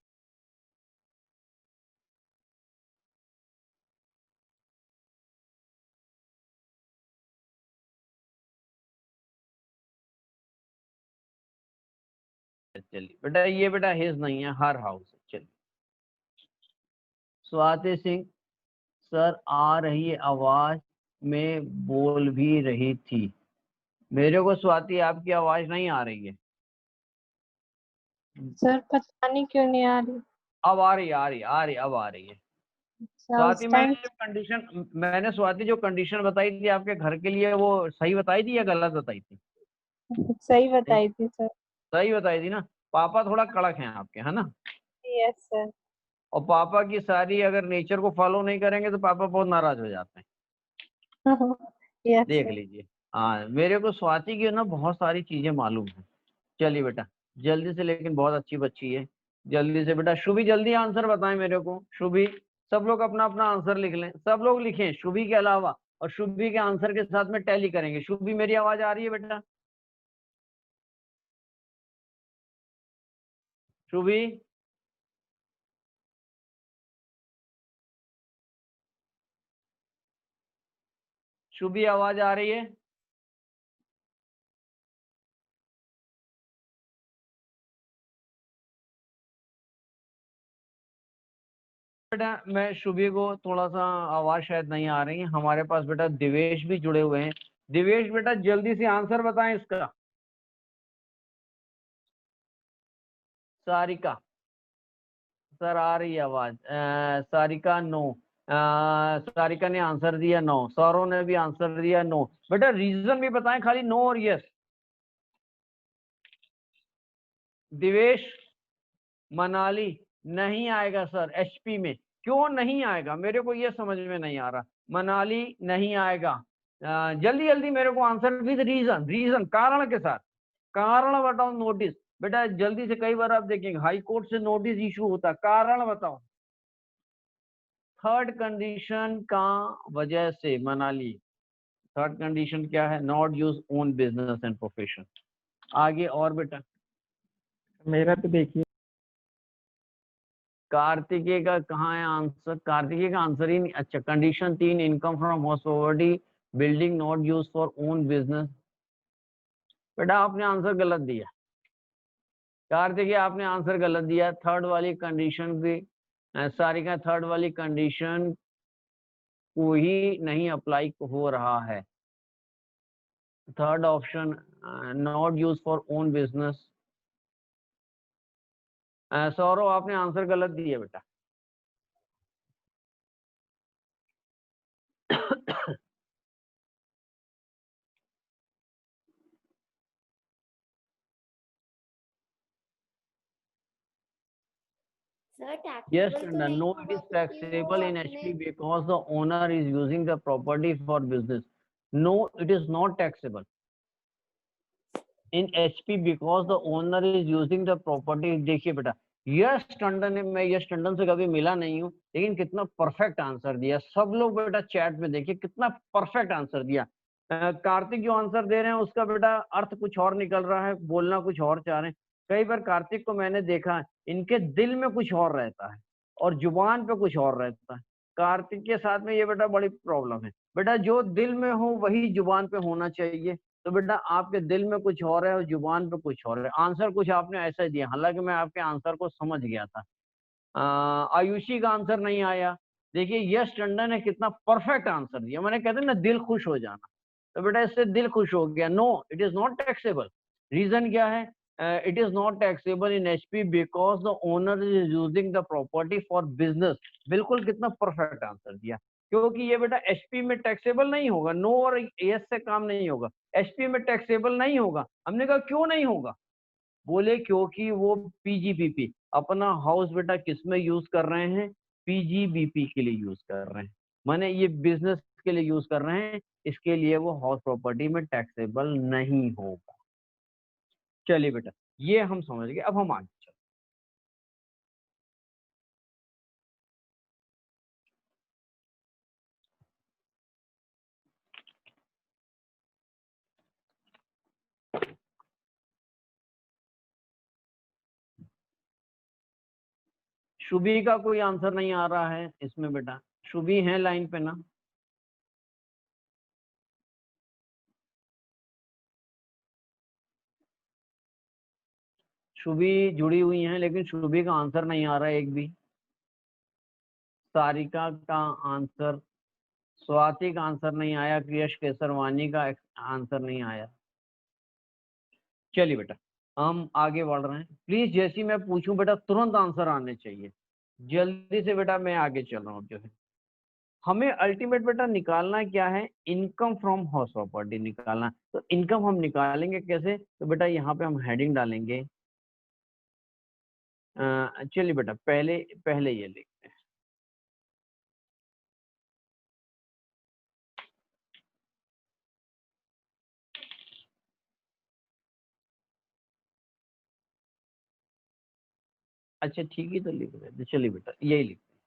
S1: चलिए बेटा, ये बेटा हिज नहीं है, हर हाउस है। चलिए, स्वाति सिंह, सर आ रही आवाज में बोल भी रही थी। मेरे को स्वाति आपकी आवाज नहीं आ रही है।
S2: सर पता नहीं क्यों नहीं आ रही।
S1: अब आ रही, आ रही, आ रही, अब आ रही है। स्वाति,
S2: उस टाइम
S1: मैंने स्वाति जो कंडीशन बताई थी आपके घर के लिए, वो सही बताई थी या गलत बताई थी?
S2: सही बताई थी सर।
S1: सही बताई थी ना? पापा थोड़ा कड़क हैं आपके, है ना?
S2: Yes sir.
S1: और पापा की सारी अगर नेचर को फॉलो नहीं करेंगे तो पापा बहुत नाराज हो जाते हैं,
S2: यस
S1: देख
S2: सर।
S1: लीजिए। हाँ, मेरे को स्वाति की ना बहुत सारी चीजें मालूम है। चलिए बेटा जल्दी से, लेकिन बहुत अच्छी बच्ची है। जल्दी से बेटा, शुभी जल्दी आंसर बताएं मेरे को। शुभी, सब लोग अपना अपना आंसर लिख लें, सब लोग लिखें शुभी के अलावा, और शुभी के आंसर के साथ में टैली करेंगे। शुभी मेरी आवाज आ रही है बेटा? शुभी, शुभी आवाज आ रही है? बेटा मैं शुभी को थोड़ा सा, आवाज शायद नहीं आ रही है। हमारे पास बेटा दिवेश भी जुड़े हुए हैं। दिवेश बेटा जल्दी से आंसर बताएं इसका। सारिका, सर आ रही है आवाज। सारिका नो। सारिका ने आंसर दिया नो, सौरव ने भी आंसर दिया नो। बेटा रीजन भी बताएं, खाली नो और यस। दिवेश, मनाली नहीं आएगा सर एचपी में, क्यों नहीं आएगा, मेरे को ये समझ में नहीं आ रहा। मनाली नहीं आएगा। जल्दी जल्दी मेरे को आंसर विद रीजन, रीजन कारण के साथ, कारण बताओ। नोटिस बेटा जल्दी से, कई बार आप देखेंगे हाई कोर्ट से नोटिस इशू होता है, कारण बताओ। थर्ड कंडीशन का वजह से मनाली, थर्ड कंडीशन क्या है, not use own business and profession. आगे और बेटा
S3: मेरा तो देखिए
S1: कार्तिकेय का कहाँ है आंसर, कार्तिकेय का आंसर ही नहीं। अच्छा condition 3, income from house property building not use for own business. बेटा आपने आंसर गलत दिया, कार्तिकेय आपने आंसर गलत दिया। थर्ड वाली कंडीशन भी सारिका, थर्ड वाली कंडीशन को ही नहीं अप्लाई हो रहा है। Third epsilon naught use for own business. Saurabh आपने आंसर गलत दिया बेटा।
S4: सर
S1: Yes,
S4: टैक्सेबल तो
S1: and
S4: नहीं
S1: no, it
S4: होगा
S1: is
S4: क्योंकि वो
S1: taxable in
S4: अपने
S1: HP because the owner is using the property for business. No, it is not taxable in HP because the owner is using the property. देखिए बेटा यश टंडन ने, मैं यश टंडन से कभी मिला नहीं हूँ, लेकिन कितना परफेक्ट आंसर दिया। सब लोग बेटा चैट में देखिए कितना परफेक्ट आंसर दिया। कार्तिक जो आंसर दे रहे हैं उसका बेटा अर्थ कुछ और निकल रहा है, बोलना कुछ और चाह रहे हैं। कई बार कार्तिक को मैंने देखा है, इनके दिल में कुछ और रहता है और जुबान पे कुछ और रहता है। कार्तिक के साथ में ये बेटा बड़ी प्रॉब्लम है। बेटा जो दिल में हो वही जुबान पे होना चाहिए। तो बेटा आपके दिल में कुछ और है और जुबान पे कुछ और है। आंसर कुछ आपने ऐसा ही दिया, हालांकि मैं आपके आंसर को समझ गया था। आयुषी का आंसर नहीं आया। देखिए यश टंडन ने कितना परफेक्ट आंसर दिया, मैंने कहते ना दिल खुश हो जाना। तो बेटा इससे दिल खुश हो गया। No it is not taxable. Reason क्या है, it is not taxable in HP because the owner is using the property for business. बिल्कुल कितना परफेक्ट आंसर दिया, क्योंकि ये बेटा एचपी में टैक्सेबल नहीं होगा। नो और यस से काम नहीं होगा, एचपी में टैक्सेबल नहीं होगा। हमने कहा क्यों नहीं होगा, बोले क्योंकि वो पीजीबीपी अपना हाउस बेटा किस में यूज कर रहे हैं, पीजीबीपी के लिए यूज कर रहे हैं, माने ये बिजनेस के लिए यूज कर रहे हैं, इसके लिए वो हाउस प्रॉपर्टी में टैक्सेबल नहीं होगा। चलिए बेटा ये हम समझ गए, अब हम आगे चलते। शुभी का कोई आंसर नहीं आ रहा है इसमें बेटा, शुभी है लाइन पे ना? शुभी जुड़ी हुई हैं लेकिन शुभी का आंसर नहीं आ रहा है एक भी। सारिका का आंसर, स्वाति का आंसर नहीं आया, यश केसरवानी का आंसर नहीं आया। चलिए बेटा हम आगे बढ़ रहे हैं। प्लीज जैसी मैं पूछूं बेटा तुरंत आंसर आने चाहिए। जल्दी से बेटा मैं आगे चल रहा हूँ। जो है हमें अल्टीमेट बेटा निकालना क्या है, इनकम फ्रॉम हाउस प्रॉपर्टी निकालना। तो इनकम हम निकालेंगे कैसे, तो बेटा यहाँ पे हम हेडिंग डालेंगे। चलिए बेटा पहले पहले ये लिखते हैं। अच्छा ठीक ही तो लिख रहे थे, चलिए बेटा यही लिखते हैं,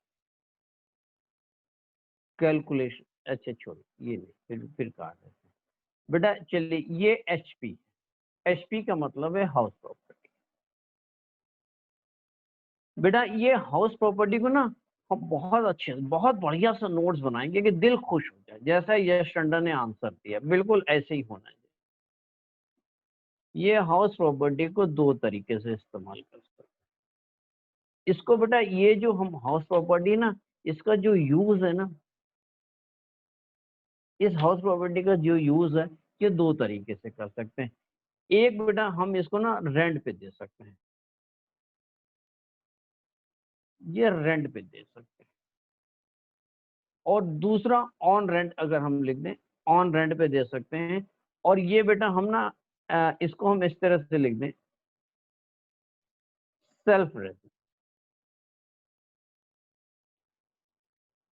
S1: कैलकुलेशन। अच्छा छोड़िए ये नहीं, फिर काट देते हैं बेटा। चलिए ये एचपी, एचपी का मतलब है हाउस प्रॉपर्टी। बेटा ये हाउस प्रॉपर्टी को ना हम बहुत अच्छे बहुत बढ़िया सा नोट्स बनाएंगे कि दिल खुश हो जाए, जैसा यश टंडन ने आंसर दिया बिल्कुल ऐसे ही होना है। ये हाउस प्रॉपर्टी को दो तरीके से इस्तेमाल कर सकते हैं। इसको बेटा ये जो हम हाउस प्रॉपर्टी ना, इसका जो यूज है ना, इस हाउस प्रॉपर्टी का जो यूज है ये दो तरीके से कर सकते हैं। एक बेटा हम इसको ना रेंट पे दे सकते हैं, ये रेंट पे दे सकते हैं। और दूसरा ऑन रेंट अगर हम लिख दें, ऑन रेंट पे दे सकते हैं। और ये बेटा हम ना इसको हम इस तरह से लिख दें, सेल्फ रेंट।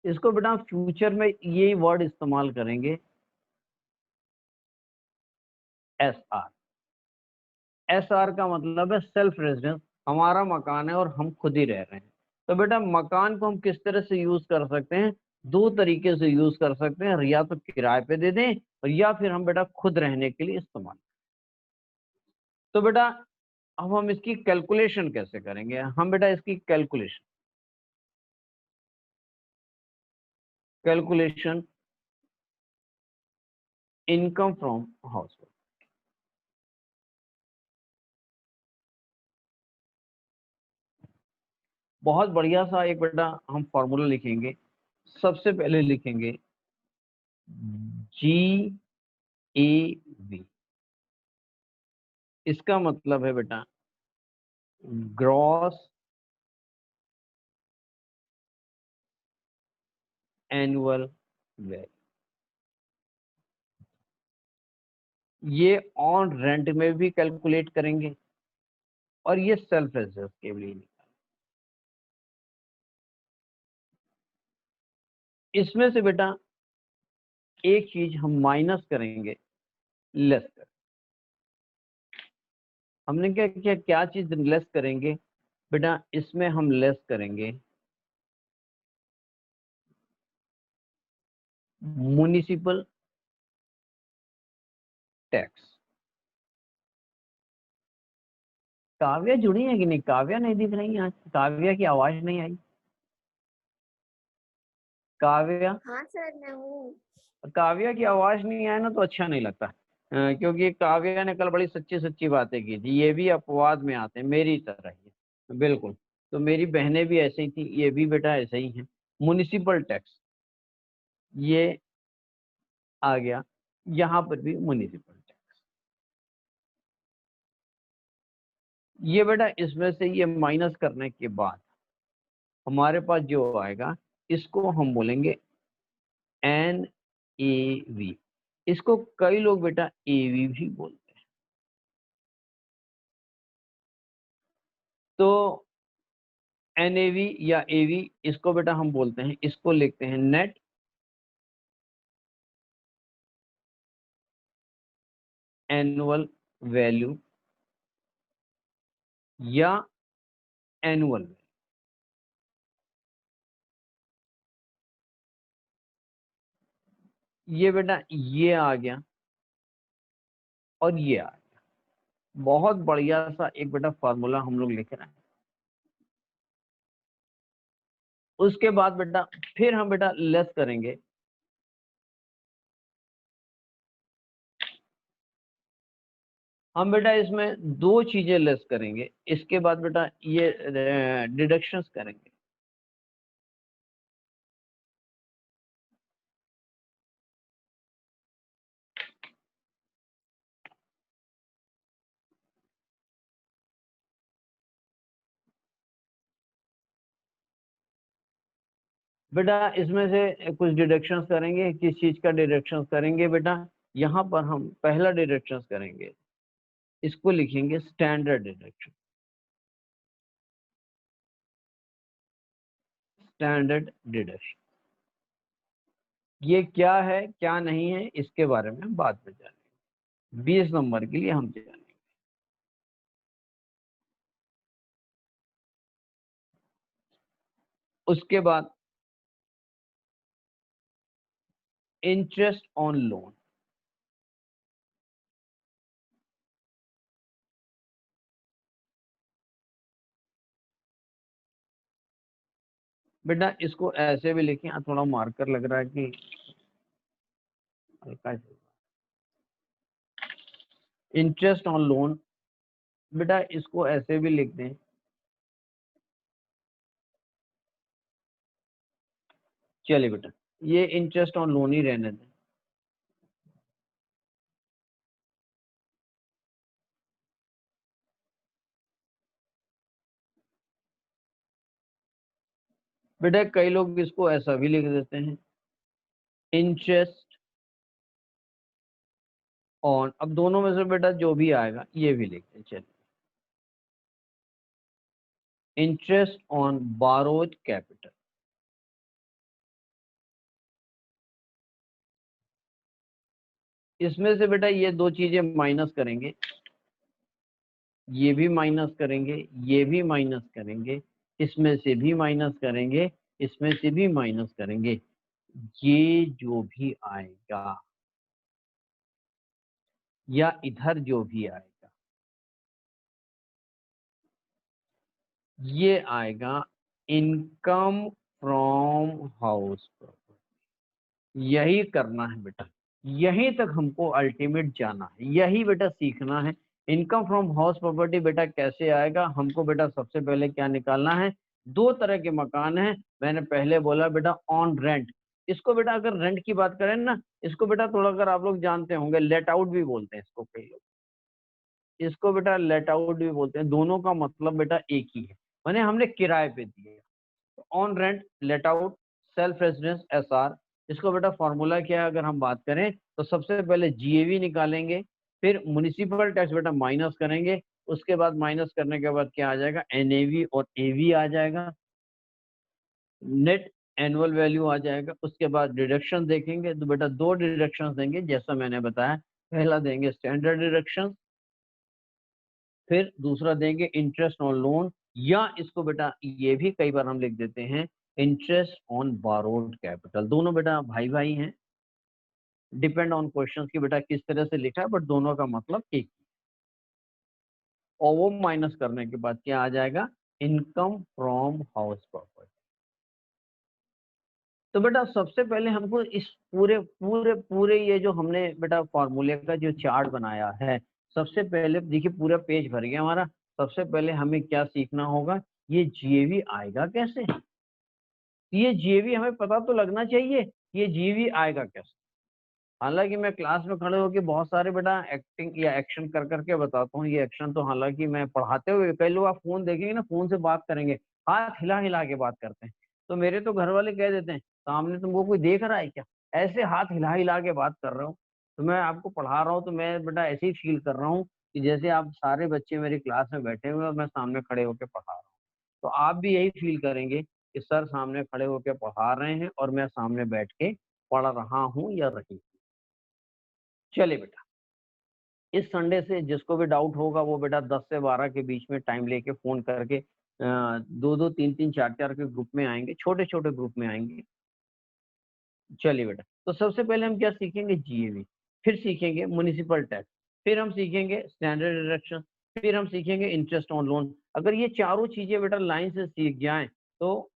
S1: इसको बेटा फ्यूचर में ये वर्ड इस्तेमाल करेंगे, SR। SR का मतलब है सेल्फ रेजिडेंस, हमारा मकान है और हम खुद ही रह रहे हैं। तो बेटा मकान को हम किस तरह से यूज कर सकते हैं, दो तरीके से यूज कर सकते हैं, या तो किराए पे दे दें और या फिर हम बेटा खुद रहने के लिए इस्तेमाल। तो बेटा अब हम इसकी कैलकुलेशन कैसे करेंगे, हम बेटा इसकी कैलकुलेशन इनकम फ्रॉम हाउसहोल्ड। बहुत बढ़िया सा एक बेटा हम फॉर्मूला लिखेंगे। सबसे पहले लिखेंगे GAV। इसका मतलब है बेटा ग्रॉस एनुअल वैल्यू। ये ऑन रेंट में भी कैलकुलेट करेंगे और ये सेल्फ रेजिडेंस के लिए निकालेंगे। इसमें से बेटा एक चीज हम माइनस करेंगे, लेस कर। हमने क्या क्या क्या चीज लेस करेंगे बेटा, इसमें हम लेस करेंगे म्युनिसिपल टैक्स। काव्या जुड़ी है कि नहीं, काव्या नहीं दिख रही आज, काव्या की आवाज नहीं आई। काव्या,
S4: हाँ सर मैं हूँ।
S1: काव्या की आवाज नहीं आए ना तो अच्छा नहीं लगता। क्योंकि काव्या ने कल बड़ी सच्ची सच्ची बातें की थी, ये भी अपवाद में आते हैं मेरी तरह ही बिल्कुल। तो मेरी बहनें भी ऐसे ही थी, ये भी बेटा ऐसे ही है। म्युनिसिपल टैक्स ये आ गया, यहाँ पर भी म्युनिसिपल टैक्स। ये बेटा इसमें से ये माइनस करने के बाद हमारे पास जो आएगा इसको हम बोलेंगे NAV। इसको कई लोग बेटा AV भी बोलते हैं। तो NAV या AV इसको बेटा हम बोलते हैं, इसको लिखते हैं नेट एनुअल वैल्यू या एनुअल वैल्यू। ये बेटा ये आ गया और ये आ गया। बहुत बढ़िया सा एक बेटा फॉर्मूला हम लोग लिख रहे हैं। उसके बाद बेटा फिर हम बेटा लेस करेंगे हम बेटा इसमें दो चीजें लेस करेंगे। इसके बाद बेटा ये डिडक्शंस करेंगे। बेटा इसमें से कुछ डिडक्शंस करेंगे। किस चीज का डिडक्शंस करेंगे बेटा, यहाँ पर हम पहला डिडक्शंस करेंगे, इसको लिखेंगे स्टैंडर्ड डिडक्शन। स्टैंडर्ड डिडक्शन ये क्या है क्या नहीं है इसके बारे में हम बाद में जानेंगे, 20 नंबर के लिए हम जानेंगे। उसके बाद इंटरेस्ट ऑन लोन। बेटा इसको ऐसे भी लिखें, थोड़ा मार्कर लग रहा है कि हल्का। इंटरेस्ट ऑन लोन बेटा इसको ऐसे भी लिख दें, चलिए बेटा ये इंटरेस्ट ऑन लोन ही रहने दें। बेटा कई लोग इसको ऐसा भी लिख देते हैं, इंटरेस्ट ऑन। अब दोनों में से बेटा जो भी आएगा ये भी लिखते हैं। चलिए इंटरेस्ट ऑन बारोड कैपिटल। इसमें से बेटा ये दो चीजें माइनस करेंगे, ये भी माइनस करेंगे, ये भी माइनस करेंगे, इसमें से भी माइनस करेंगे, इसमें से भी माइनस करेंगे। ये जो भी आएगा या इधर जो भी आएगा, ये आएगा इनकम फ्रॉम हाउस प्रॉपर्टी। यही करना है बेटा, यहीं तक हमको अल्टीमेट जाना है, यही बेटा सीखना है। इनकम फ्रॉम हाउस प्रॉपर्टी बेटा कैसे आएगा, हमको बेटा सबसे पहले क्या निकालना है, दो तरह के मकान हैं। मैंने पहले बोला बेटा ऑन रेंट, इसको बेटा अगर रेंट की बात करें ना, इसको बेटा थोड़ा अगर आप लोग जानते होंगे लेट आउट भी बोलते हैं इसको कई लोग, इसको बेटा लेट आउट भी बोलते हैं। दोनों का मतलब बेटा एक ही है, माने हमने किराए पे दिए। On rent, let out, self residence, SR. इसको बेटा फॉर्मूला क्या है अगर हम बात करें तो सबसे पहले जीएवी निकालेंगे, फिर म्युनिसिपल टैक्स बेटा माइनस करेंगे, उसके बाद माइनस करने के बाद क्या आ जाएगा, एनएवी और एवी आ जाएगा, नेट एनुअल वैल्यू आ जाएगा। उसके बाद डिडक्शन देखेंगे तो बेटा दो डिडक्शन देंगे जैसा मैंने बताया, पहला देंगे स्टैंडर्ड डिडक्शन, फिर दूसरा देंगे इंटरेस्ट ऑन लोन, या इसको बेटा ये भी कई बार हम लिख देते हैं इंटरेस्ट ऑन बारोड कैपिटल। दोनों बेटा भाई भाई हैं, डिपेंड ऑन क्वेश्चंस की बेटा किस तरह से लिखा है, बट दोनों का मतलब एक ही। और वो माइनस करने के बाद क्या आ जाएगा, इनकम फ्रॉम हाउस प्रॉपर्टी। तो बेटा सबसे पहले हमको इस पूरे पूरे पूरे ये जो हमने बेटा फॉर्मूले का जो चार्ट बनाया है, सबसे पहले देखिए पूरा पेज भर गया हमारा। सबसे पहले हमें क्या सीखना होगा, ये जीएवी आएगा कैसे। ये जीएवी हमें पता तो लगना चाहिए, ये जीएवी आएगा कैसे। हालांकि मैं क्लास में खड़े होकर बहुत सारे बेटा एक्टिंग या एक्शन कर करके बताता हूँ, ये एक्शन तो हालांकि मैं पढ़ाते हुए, कई लोग आप फोन देखेंगे ना, फोन से बात करेंगे, हाथ हिला हिला के बात करते हैं। तो मेरे तो घर वाले कह देते हैं, सामने तुमको कोई देख रहा है क्या, ऐसे हाथ हिला हिला के बात कर रहा हूँ। तो मैं आपको पढ़ा रहा हूँ तो मैं बेटा ऐसे ही फील कर रहा हूँ कि जैसे आप सारे बच्चे मेरी क्लास में बैठे हुए और मैं सामने खड़े होकर पढ़ा रहा हूँ। तो आप भी यही फील करेंगे कि सर सामने खड़े होकर पढ़ा रहे हैं और मैं सामने बैठ के पढ़ रहा हूँ या रही। चलिए बेटा, इस संडे से जिसको भी डाउट होगा वो बेटा 10 से 12 के बीच में टाइम लेके फोन करके दो दो तीन तीन चार चार के ग्रुप में आएंगे, छोटे छोटे ग्रुप में आएंगे। चलिए बेटा, तो सबसे पहले हम क्या सीखेंगे, जीएवी, फिर सीखेंगे म्युनिसिपल टैक्स, फिर हम सीखेंगे स्टैंडर्ड डिडक्शन, फिर हम सीखेंगे इंटरेस्ट ऑन लोन। अगर ये चारों चीजें बेटा लाइन से सीख जाएं तो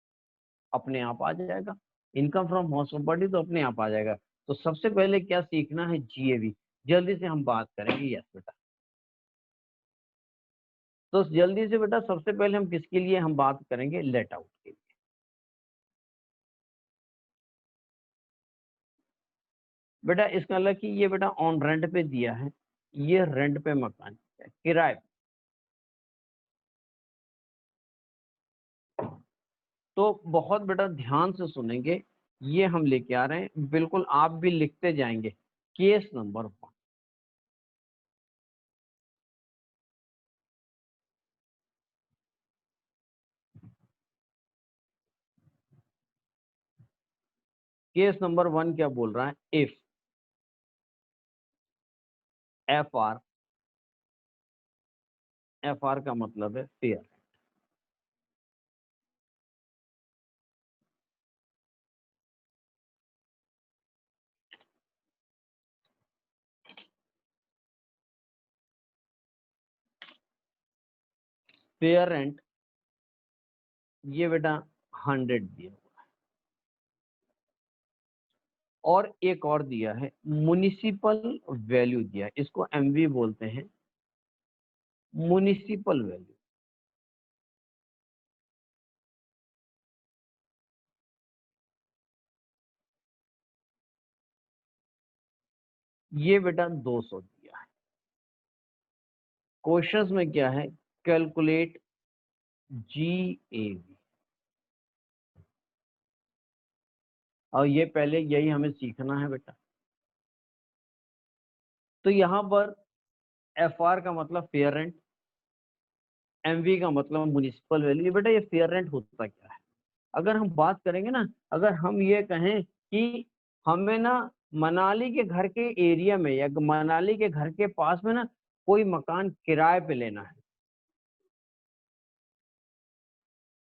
S1: अपने आप आ जाएगा, इनकम फ्रॉम हाउस प्रॉपर्टी तो अपने आप आ जाएगा। तो सबसे पहले क्या सीखना है, जीएवी। जल्दी से हम बात करेंगे, यस बेटा। तो जल्दी से बेटा सबसे पहले हम किसके लिए हम बात करेंगे, लेट आउट के लिए। बेटा इसका मतलब कि ये बेटा ऑन रेंट पे दिया है, ये रेंट पे मकान है, किराए पे। तो बहुत बेटा ध्यान से सुनेंगे, ये हम लेके आ रहे हैं, बिल्कुल आप भी लिखते जाएंगे। केस नंबर 1, केस नंबर 1 क्या बोल रहा है, if F R, F R का मतलब है फेयर। फेयर रेंट ये बेटा 100 दिया हुआ है, और एक और दिया है म्युनिसिपल वैल्यू दिया है, इसको एमवी बोलते हैं, म्युनिसिपल वैल्यू। ये बेटा 200 दिया है। क्वेश्चंस में क्या है, कैलकुलेट जीएवी, और ये पहले यही हमें सीखना है बेटा। तो यहाँ पर एफ आर का मतलब फेयर रेंट, एमवी का मतलब म्युनिसिपल वैल्यू। बेटा ये फेयर रेंट होता क्या है, अगर हम बात करेंगे ना, अगर हम ये कहें कि हमें ना मनाली के घर के एरिया में या मनाली के घर के पास में ना कोई मकान किराए पे लेना है,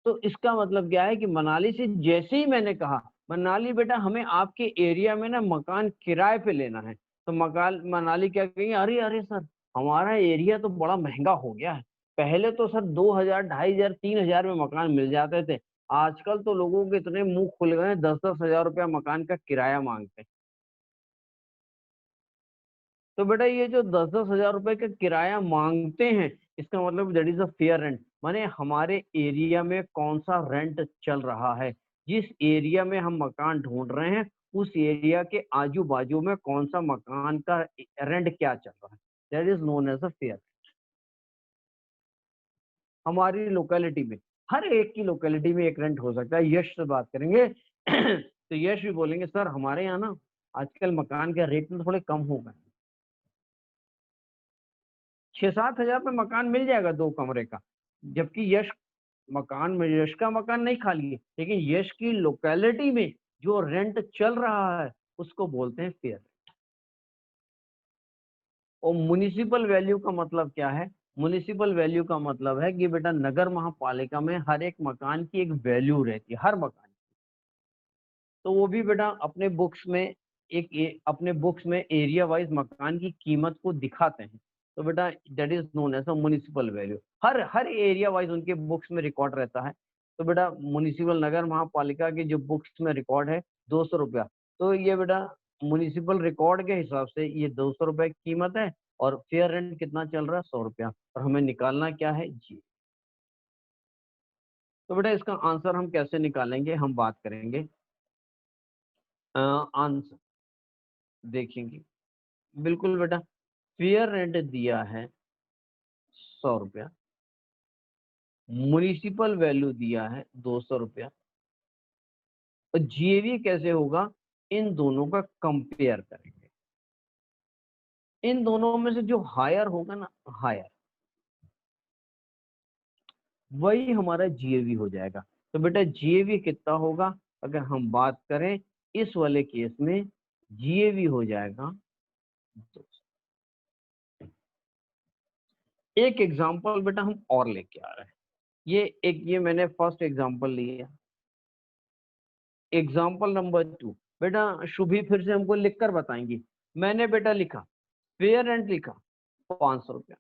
S1: तो इसका मतलब क्या है कि मनाली से जैसे ही मैंने कहा मनाली बेटा हमें आपके एरिया में ना मकान किराए पे लेना है, तो मनाली क्या कहेंगे, अरे अरे सर हमारा एरिया तो बड़ा महंगा हो गया है, पहले तो सर 2000 2500 3000 में मकान मिल जाते थे, आजकल तो लोगों के इतने मुंह खुल गए 10-10 हजार रुपया मकान का किराया मांगते हैं। तो बेटा ये जो 10-10 हजार रुपए का किराया मांगते हैं, इसका मतलब that is a fair rent, माने हमारे एरिया में कौन सा रेंट चल रहा है, जिस एरिया में हम मकान ढूंढ रहे हैं उस एरिया के आजू बाजू में कौन सा मकान का रेंट क्या चल रहा है, that is known as a fair. हमारी लोकेलिटी में, हर एक की लोकेलिटी में एक रेंट हो सकता है। यश से बात करेंगे तो यश भी बोलेंगे सर हमारे यहाँ ना आजकल मकान के रेट में थोड़े कम हो गए, 6-7 हजार पे मकान मिल जाएगा 2 कमरे का, जबकि यश मकान में यश का मकान नहीं खाली है, लेकिन यश की लोकेलिटी में जो रेंट चल रहा है उसको बोलते हैं फेयर। और म्युनिसिपल वैल्यू का मतलब क्या है, म्युनिसिपल वैल्यू का मतलब है कि बेटा नगर महापालिका में हर एक मकान की एक वैल्यू रहती है, हर मकान, तो वो भी बेटा अपने बुक्स में अपने बुक्स में एरिया वाइज मकान की कीमत को दिखाते हैं, तो बेटा that is known as a municipal value, हर हर एरिया वाइज उनके बुक्स में रिकॉर्ड रहता है। तो बेटा म्युनिसिपल नगर महापालिका की जो बुक्स में रिकॉर्ड है 200 रुपया, तो ये बेटा म्युनिसिपल रिकॉर्ड के हिसाब से ये 200 रुपए की कीमत है, और फेयर रेंट कितना चल रहा है 100 रुपया, और हमें निकालना क्या है जी। तो बेटा इसका आंसर हम कैसे निकालेंगे, हम बात करेंगे आंसर देखेंगे। बिल्कुल बेटा, फेयर रेंट दिया है 100 रुपया, म्युनिसिपल वैल्यू दिया है 200 रुपया, और जीएवी कैसे होगा, इन दोनों का कंपेयर करेंगे, इन दोनों में से जो हायर होगा ना, हायर वही हमारा जीएवी हो जाएगा। तो बेटा जीएवी कितना होगा, अगर हम बात करें इस वाले केस में जीएवी हो जाएगा 200। एक एग्जांपल बेटा हम और लेके आ रहे हैं, ये मैंने फर्स्ट एग्जांपल लिया, एग्जाम्पल नंबर 2 बेटा शुभी फिर से हमको लिखकर बताएंगी। मैंने बेटा लिखा फेयर रेंट लिखा 500 रुपया,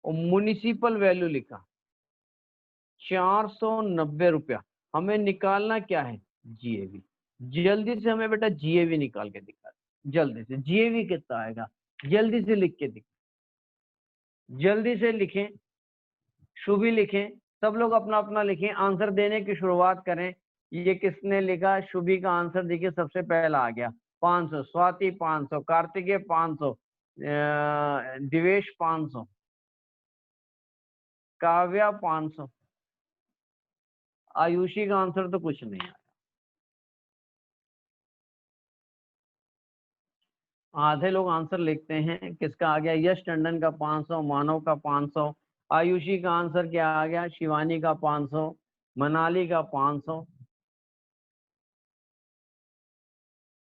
S1: और म्युनिसिपल वैल्यू लिखा 490 रुपया, हमें निकालना क्या है जीएवी। जल्दी से हमें बेटा जीएवी निकाल के दिखा, जल्दी से जीएवी कितना आएगा, जल्दी से लिख के दिखा, जल्दी से लिखें, शुभी लिखें, सब लोग अपना अपना लिखें, आंसर देने की शुरुआत करें। ये किसने लिखा, शुभी का आंसर देखिए सबसे पहला आ गया 500, स्वाति 500, कार्तिकेय 500, दिवेश 500, काव्या 500, आयुषी का आंसर तो कुछ नहीं आया। आधे लोग आंसर लिखते हैं, किसका आ गया, यश टंडन का 500, मानव का 500, आयुषी का आंसर क्या आ गया, शिवानी का 500, मनाली का 500,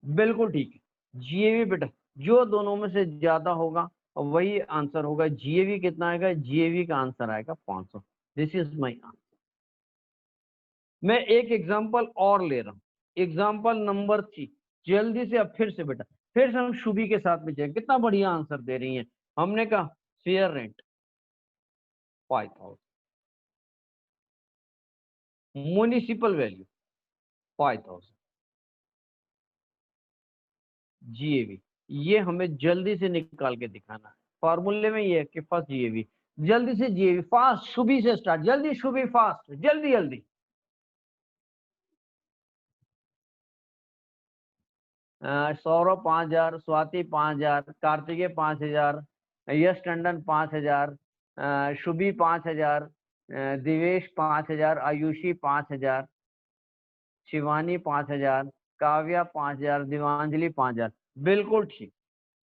S1: बिल्कुल ठीक है। जीएवी बेटा जो दोनों में से ज्यादा होगा वही आंसर होगा। जीएवी कितना आएगा, जीएवी का आंसर आएगा 500। This is my answer. मैं एक एग्जांपल और ले रहा हूं, एग्जांपल नंबर 3, जल्दी से अब फिर से बेटा, फिर से हम शुभी के साथ में जाए, कितना बढ़िया आंसर दे रही हैं। हमने कहा fair rent 5000, municipal value 5000, GAV, ये हमें जल्दी से निकाल के दिखाना है। फॉर्मूले में ये है कि फर्स्ट जीएवी, जल्दी से जीएवी, फास्ट, शुभी से स्टार्ट, जल्दी शुभी, फास्ट, जल्दी जल्दी। सौरभ 5000, स्वाति 5000, कार्तिकेय 5000, यश टंडन 5000, शुभी 5000, दिवेश 5000, आयुषी 5000, शिवानी 5000, काव्या 5000, दिवांजलि 5000। बिल्कुल ठीक,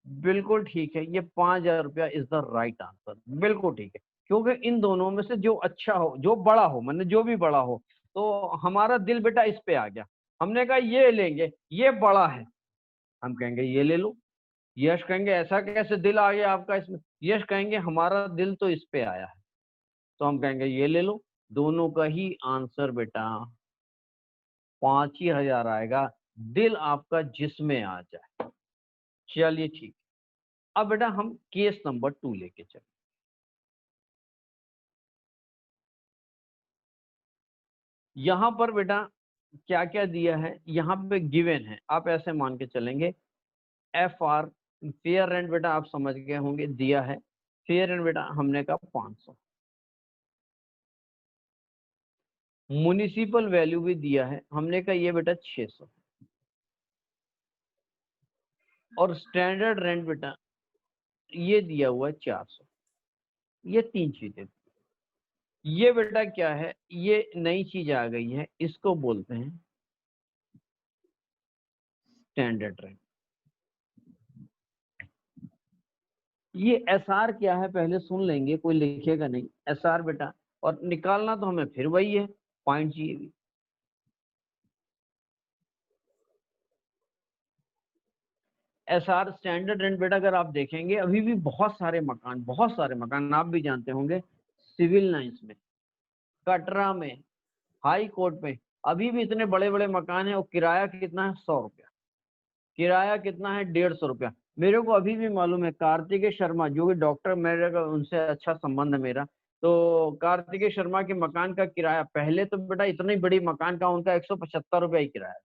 S1: बिल्कुल ठीक है, ये 5000 रुपया इज द राइट आंसर, बिल्कुल ठीक है। क्योंकि इन दोनों में से जो अच्छा हो, जो बड़ा हो, मतलब जो भी बड़ा हो, तो हमारा दिल बेटा इस पे आ गया, हमने कहा ये लेंगे, ये बड़ा है, हम कहेंगे ये ले लो। यश कहेंगे ऐसा कैसे दिल आ गया आपका इसमें? यश कहेंगे हमारा दिल तो इस पे आया है, तो हम कहेंगे ये ले लो। दोनों का ही आंसर बेटा 5,000 आएगा, दिल आपका जिसमें आ जाए। चलिए ठीक। अब बेटा हम केस नंबर 2 लेके चले। यहां पर बेटा क्या क्या दिया है, यहाँ पे गिवन है, आप ऐसे मान के चलेंगे एफ आर फेयर रेंट बेटा आप समझ गए होंगे दिया है। फेयर रेंट बेटा हमने कहा 500। म्युनिसिपल वैल्यू भी दिया है, हमने कहा ये बेटा 600। और स्टैंडर्ड रेंट बेटा ये दिया हुआ है 400। ये 3 चीजें। ये बेटा क्या है, ये नई चीज आ गई है, इसको बोलते हैं स्टैंडर्ड रेंट। ये एसआर क्या है पहले सुन लेंगे, कोई लिखेगा नहीं एसआर बेटा, और निकालना तो हमें फिर वही है, point GAV. SR standard rent बेटा अगर आप देखेंगे अभी भी बहुत सारे मकान आप भी जानते होंगे सिविल लाइंस में, कटरा में, हाई कोर्ट में अभी भी इतने बड़े बड़े मकान है, और किराया कितना है 100 रुपया। किराया कितना है 150 रुपया। मेरे को अभी भी मालूम है कार्तिकेय शर्मा जो कि डॉक्टर, मेरे का उनसे अच्छा संबंध है मेरा, तो कार्तिकेय शर्मा के मकान का किराया पहले तो बेटा इतनी बड़ी मकान का उनका 175 रुपया ही किराया।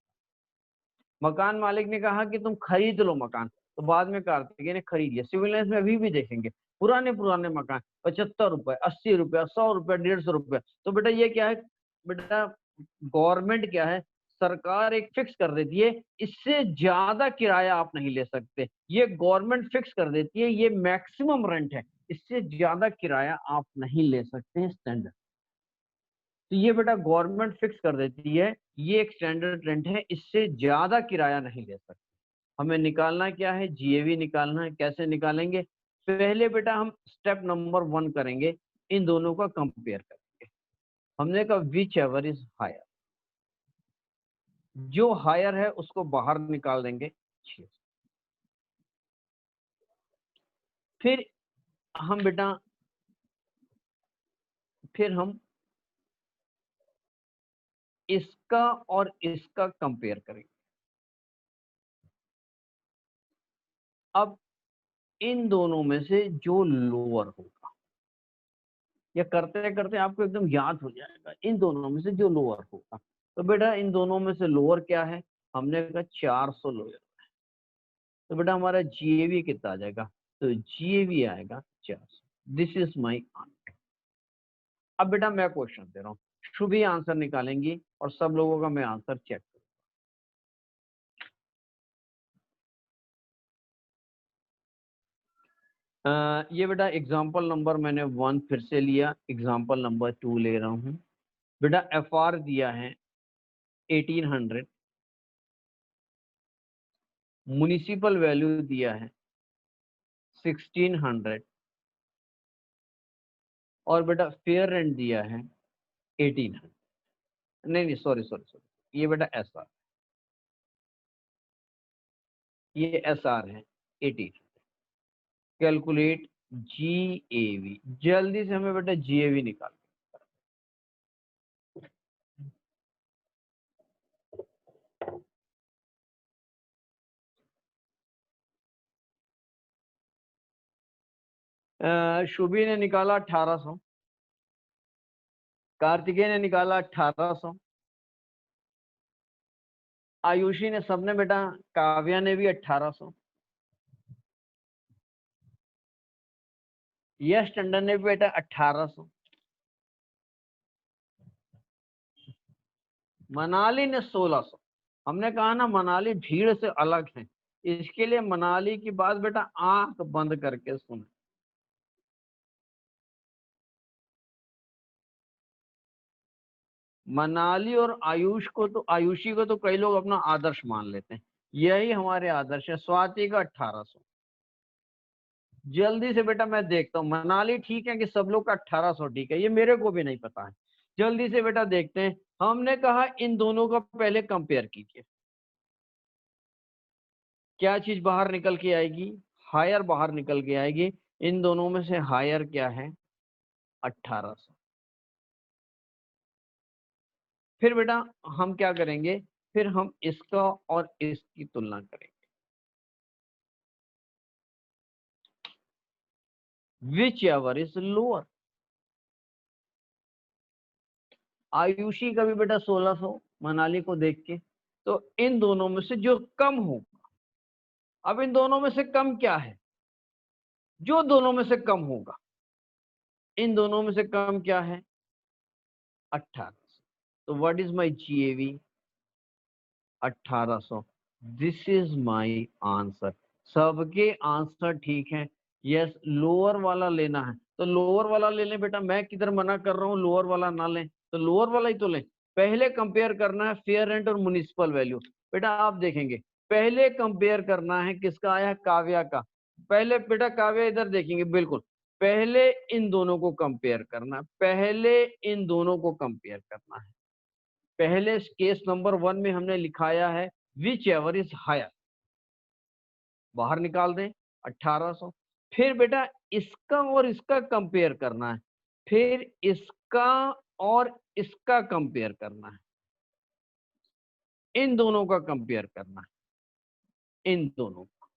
S1: मकान मालिक ने कहा कि तुम खरीद लो मकान, तो बाद में कार्तिकेय ने खरीद लिया। सिविल लाइंस में अभी भी देखेंगे पुराने मकान 75 रुपए, 80 रुपया, 100 रुपया, 150 रुपया। तो बेटा ये क्या है बेटा, गवर्नमेंट क्या है, सरकार एक फिक्स कर देती है, इससे ज्यादा किराया आप नहीं ले सकते। ये गवर्नमेंट फिक्स कर देती है, ये मैक्सिमम रेंट है, इससे ज्यादा किराया आप नहीं ले सकते हैं स्टैंडर्ड। तो ये बेटा गवर्नमेंट फिक्स कर देती है, ये एक स्टैंडर्ड रेंट है, इससे ज्यादा किराया नहीं ले सकते। हमें निकालना क्या है, जीएवी निकालना है। कैसे निकालेंगे? पहले बेटा हम स्टेप नंबर 1 करेंगे, इन दोनों का कंपेयर करेंगे। हमने कहा विच एवर इज हायर, जो हायर है उसको बाहर निकाल देंगे 6। फिर हम बेटा इसका और इसका कंपेयर करेंगे। अब इन दोनों में से जो लोअर होगा, या करते करते आपको एकदम याद हो जाएगा, इन दोनों में से जो लोअर होगा, तो बेटा इन दोनों में से लोअर क्या है, हमने कहा 400 लोअर। तो बेटा हमारा जीएवी कितना आ जाएगा, तो जीएवी आएगा 400। This is my answer. अब बेटा मैं क्वेश्चन दे रहा हूँ, शुभी आंसर निकालेंगी और सब लोगों का मैं आंसर चेक करूँ। ये बेटा एग्जाम्पल नंबर मैंने 1 फिर से लिया, एग्जाम्पल नंबर 2 ले रहा हूँ। बेटा एफआर दिया है 1800, म्युनिसिपल वैल्यू दिया है 1600, और बेटा फेयर रेंट दिया है 1800। नहीं सॉरी, ये बेटा एसआर, ये एसआर है 1800। कैलकुलेट जीएवी, जल्दी से हमें बेटा जीएवी निकाल। शुभी ने निकाला 1800, कार्तिकेय ने निकाला 1800, आयुषी ने, सबने बेटा, काव्या ने भी 1800, यश टंडन ने भी बेटा 1800, मनाली ने 1600। हमने कहा ना मनाली भीड़ से अलग है, इसके लिए मनाली की बात बेटा आंख बंद करके सुन। मनाली और आयुषी को तो कई लोग अपना आदर्श मान लेते हैं, यही हमारे आदर्श है। स्वाति का 1800। जल्दी से बेटा मैं देखता हूँ, मनाली ठीक है कि सब लोग का 1800 ठीक है, ये मेरे को भी नहीं पता है। जल्दी से बेटा देखते हैं। हमने कहा इन दोनों का पहले कंपेयर कीजिए। क्या चीज बाहर निकल के आएगी? हायर बाहर निकल के आएगी। इन दोनों में से हायर क्या है? 1800। फिर बेटा हम क्या करेंगे? फिर हम इसका और इसकी तुलना करेंगे। Which ever is lower. Ayushi का भी बेटा 1600 मनाली को देख के, तो इन दोनों में से जो कम होगा, अब इन दोनों में से कम क्या है? जो दोनों में से कम होगा, इन दोनों में से कम क्या है? 1800। तो what is my GAV? 1800। This is my answer. सबके आंसर ठीक है। यस, लोअर वाला लेना है तो लोअर वाला ले लें बेटा। मैं किधर मना कर रहा हूँ लोअर वाला ना लें? तो लोअर वाला ही तो लें। पहले कंपेयर करना है फेयर रेंट और म्युनिसिपल वैल्यू। बेटा आप देखेंगे, पहले कंपेयर करना है किसका आया? काव्या का। पहले बेटा काव्या इधर देखेंगे, बिल्कुल पहले इन दोनों को कंपेयर करना है। पहले इन दोनों को कंपेयर करना है। पहले केस नंबर 1 में हमने लिखाया है विच एवर इज हायर, बाहर निकाल दें 1800। फिर बेटा इसका और इसका कंपेयर करना है। फिर इसका और इसका कंपेयर करना है। इन दोनों का कंपेयर करना है, इन दोनों का।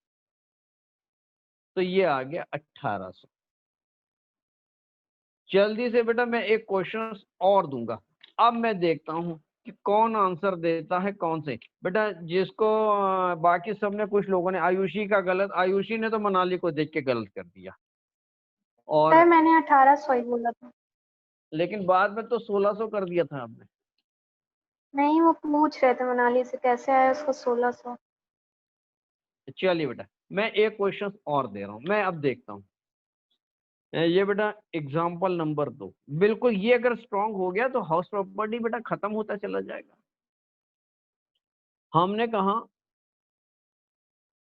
S1: तो ये आ गया 1800। जल्दी से बेटा मैं एक क्वेश्चन और दूंगा। अब मैं देखता हूं कि कौन आंसर देता है कौन से। बेटा जिसको बाकी सब ने, कुछ लोगों ने आयुषी का गलत, आयुषी ने तो मनाली को देख के गलत कर दिया। और
S2: सर मैंने 1800 ही बोला था।
S1: लेकिन बाद में तो 1600 कर दिया था आपने।
S2: नहीं, वो पूछ रहे थे मनाली से कैसे आया उसको 1600।
S1: चलिए बेटा मैं एक क्वेश्चन और दे रहा हूं, मैं अब देखता हूं। ये बेटा एग्जाम्पल नंबर 2, बिल्कुल ये अगर स्ट्रांग हो गया तो हाउस प्रॉपर्टी बेटा खत्म होता चला जाएगा। हमने कहा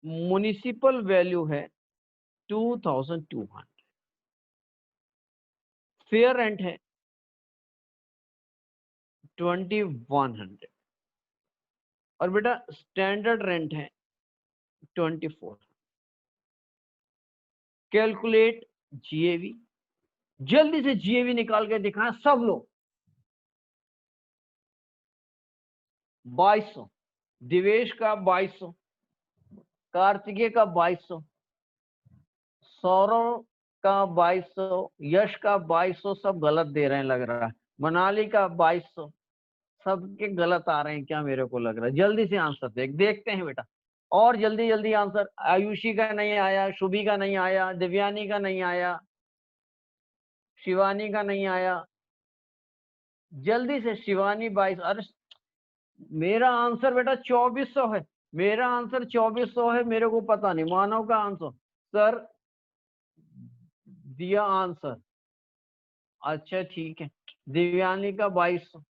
S1: म्युनिसिपल वैल्यू है 2200, फेयर रेंट है 2100 और बेटा स्टैंडर्ड रेंट है 24। Calculate GAV. जल्दी से जीएवी निकाल के दिखाएं सब लोग। 2200, दिवेश का 2200, कार्तिकेय का 2200, सौरव का 2200, यश का 2200। सब गलत दे रहे हैं लग रहा है। मनाली का 2200। सबके गलत आ रहे हैं क्या? मेरे को लग रहा है। जल्दी से आंसर देखते हैं बेटा, और जल्दी जल्दी आंसर। आयुषी का नहीं आया, शुभी का नहीं आया, दिव्यानी का नहीं आया, शिवानी का नहीं आया। जल्दी से शिवानी 22। अरे मेरा आंसर बेटा 2400 है। मेरा आंसर 2400 है। मेरे को पता नहीं मानव का आंसर। सर दिया आंसर, अच्छा ठीक है। दिव्यानी का 2200,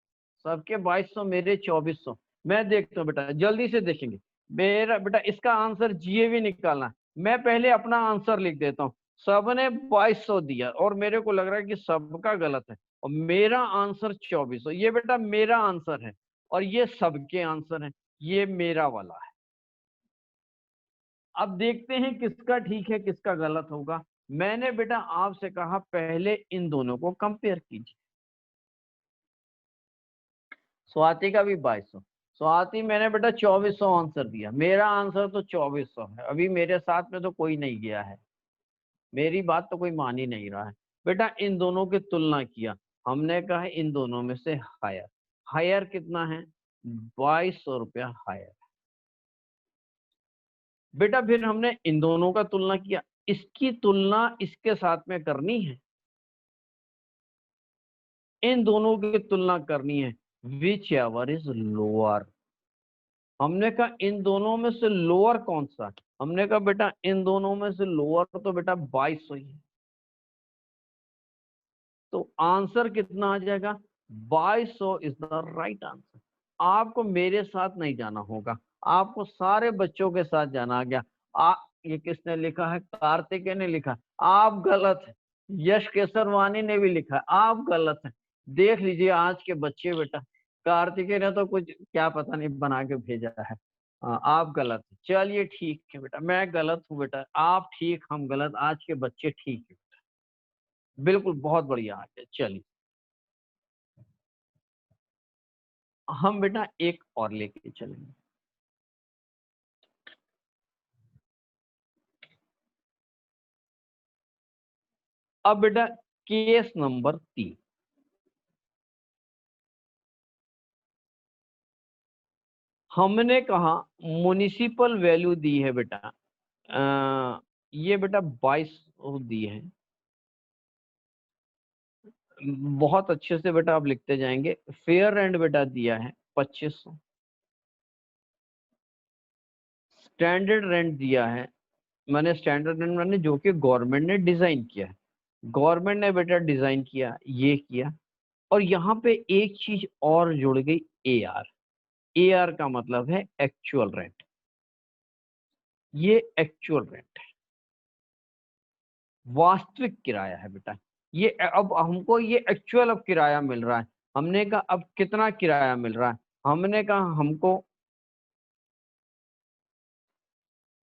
S1: सबके 2200, मेरे 2400। मैं देखता हूँ बेटा, जल्दी से देखेंगे। मेरा बेटा इसका आंसर जीएवी निकालना है। मैं पहले अपना आंसर लिख देता हूँ। सबने 2200 दिया और मेरे को लग रहा है कि सबका गलत है और मेरा आंसर 2400। ये बेटा मेरा आंसर है और ये सबके आंसर है। ये मेरा वाला है। अब देखते हैं किसका ठीक है किसका गलत होगा। मैंने बेटा आपसे कहा पहले इन दोनों को कंपेयर कीजिए। स्वाति का भी 2200। स्वाति मैंने बेटा 2400 आंसर दिया। मेरा आंसर तो 2400 है। अभी मेरे साथ में तो कोई नहीं गया है, मेरी बात तो कोई मान ही नहीं रहा है। बेटा इन दोनों की तुलना किया, हमने कहा इन दोनों में से हायर। हायर कितना है? 2200 रुपया हायर। बेटा फिर हमने इन दोनों का तुलना किया, इसकी तुलना इसके साथ में करनी है, इन दोनों की तुलना करनी है। Which ever is lower. हमने कहा इन दोनों में से लोअर कौन सा है? हमने कहा बेटा इन दोनों में से लोअर तो बेटा 2200 ही है। तो आंसर कितना आ जाएगा? 2200 इज द राइट आंसर। आपको मेरे साथ नहीं जाना होगा, आपको सारे बच्चों के साथ जाना गया। ये किसने लिखा है? कार्तिकेय ने लिखा। आप गलत है। यश केसरवानी ने भी लिखा है, आप गलत है। देख लीजिए आज के बच्चे बेटा, कार्तिकेय ने तो कुछ क्या पता नहीं बना के भेजा है। आप गलत हैं। चलिए ठीक है बेटा, मैं गलत हूँ बेटा, आप ठीक हम गलत, आज के बच्चे ठीक है। बिल्कुल, बहुत बढ़िया आज है। चलिए हम बेटा एक और लेके चलेंगे। अब बेटा केस नंबर 3, हमने कहा म्युनिसिपल वैल्यू दी है बेटा, ये बेटा 22 दी है। बहुत अच्छे से बेटा आप लिखते जाएंगे। फेयर रेंट बेटा दिया है 2500। स्टैंडर्ड रेंट दिया है, मैंने स्टैंडर्ड रेंट मैंने जो कि गवर्नमेंट ने डिजाइन किया है, गवर्नमेंट ने बेटा डिजाइन किया, ये किया। और यहाँ पे एक चीज और जुड़ गई, AR। AR का मतलब है एक्चुअल रेंट, ये एक्चुअल रेंट है, वास्तविक किराया है बेटा। ये अब हमको ये एक्चुअल अब किराया मिल रहा है। हमने कहा अब कितना किराया मिल रहा है, हमने कहा हमको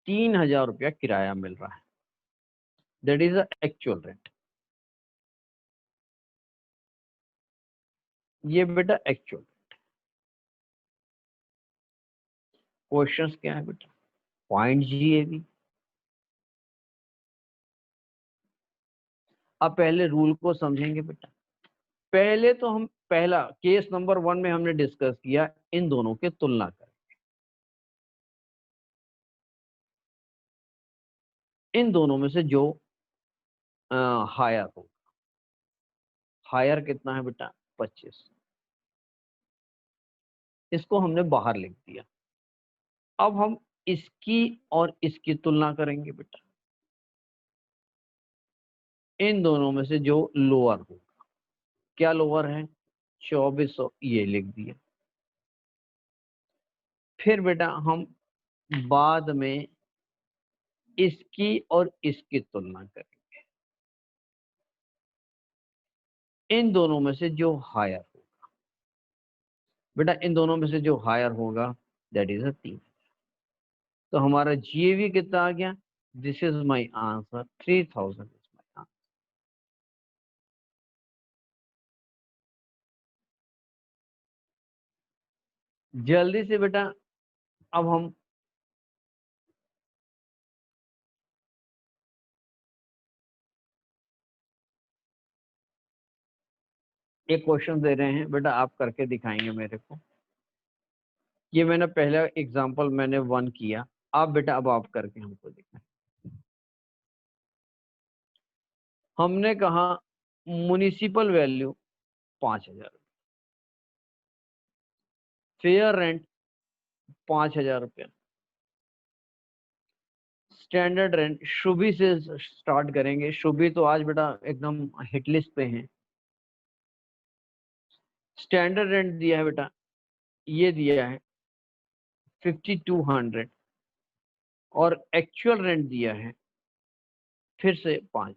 S1: 3000 रुपया किराया मिल रहा है, दैट इज एक्चुअल रेंट। ये बेटा एक्चुअल। क्वेश्चंस क्या है बेटा, पॉइंट GAV। अब पहले रूल को समझेंगे बेटा। पहले तो हम पहला केस नंबर 1 में हमने डिस्कस किया इन दोनों के तुलना कर, इन दोनों में से जो हायर हो, हायर कितना है बेटा 25, इसको हमने बाहर लिख दिया। अब हम इसकी और इसकी तुलना करेंगे बेटा, इन दोनों में से जो लोअर होगा, क्या लोअर है 2400, ये लिख दिया। फिर बेटा हम बाद में इसकी और इसकी तुलना करेंगे, इन दोनों में से जो हायर होगा बेटा, इन दोनों में से जो हायर होगा दैट इज 3। तो हमारा GAV कितना आ गया, this is my answer, 3000 is my answer. जल्दी से बेटा अब हम एक क्वेश्चन दे रहे हैं बेटा, आप करके दिखाएंगे मेरे को। ये मैंने पहला एग्जांपल मैंने 1 किया, आप बेटा अब आप करके हमको दिखाएं। हमने कहा म्युनिसिपल वैल्यू 5000, फेयर रेंट 5000 रुपया, स्टैंडर्ड रेंट, शुभी से स्टार्ट करेंगे। शुभी तो आज बेटा एकदम हिट लिस्ट पे है। स्टैंडर्ड रेंट दिया है बेटा, ये दिया है 5200, और एक्चुअल रेंट दिया है फिर से 5।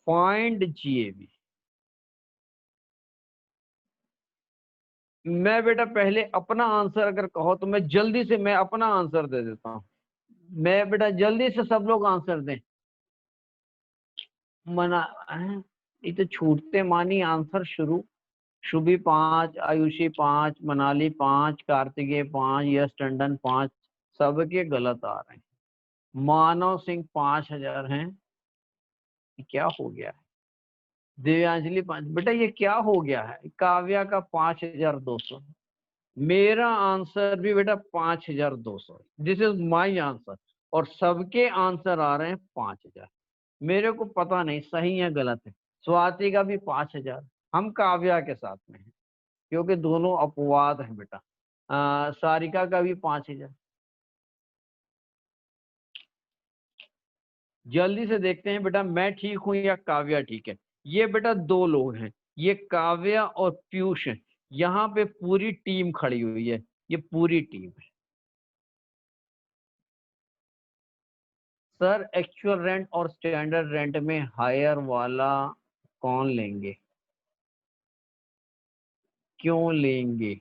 S1: Find GAV। मैं बेटा पहले अपना आंसर अगर कहो तो मैं जल्दी से मैं अपना आंसर दे देता हूँ। मैं बेटा जल्दी से सब लोग आंसर दें। मना हैं? ये तो छूटते मानी आंसर शुरू। शुभी 5, आयुषी 5, मनाली 5, कार्तिकेय 5, यश टंडन 5, सबके गलत आ रहे हैं। मानव सिंह 5000 हैं, क्या हो गया है। दिव्यांजलि 5, बेटा ये क्या हो गया है। काव्या का 5200, मेरा आंसर भी बेटा 5200, दिस इज माई आंसर। और सबके आंसर आ रहे हैं 5000। मेरे को पता नहीं सही है गलत है। स्वाति का भी 5000, हम काव्या के साथ में हैं क्योंकि दोनों अपवाद हैं बेटा। सारिका का भी 5000। जल्दी से देखते हैं बेटा, मैं ठीक हूं या काव्या ठीक है। ये बेटा 2 लोग हैं, ये काव्या और पीयूष है। यहाँ पे पूरी टीम खड़ी हुई है, ये पूरी टीम है। सर एक्चुअल रेंट और स्टैंडर्ड रेंट में हायर वाला कौन लेंगे, क्यों लेंगे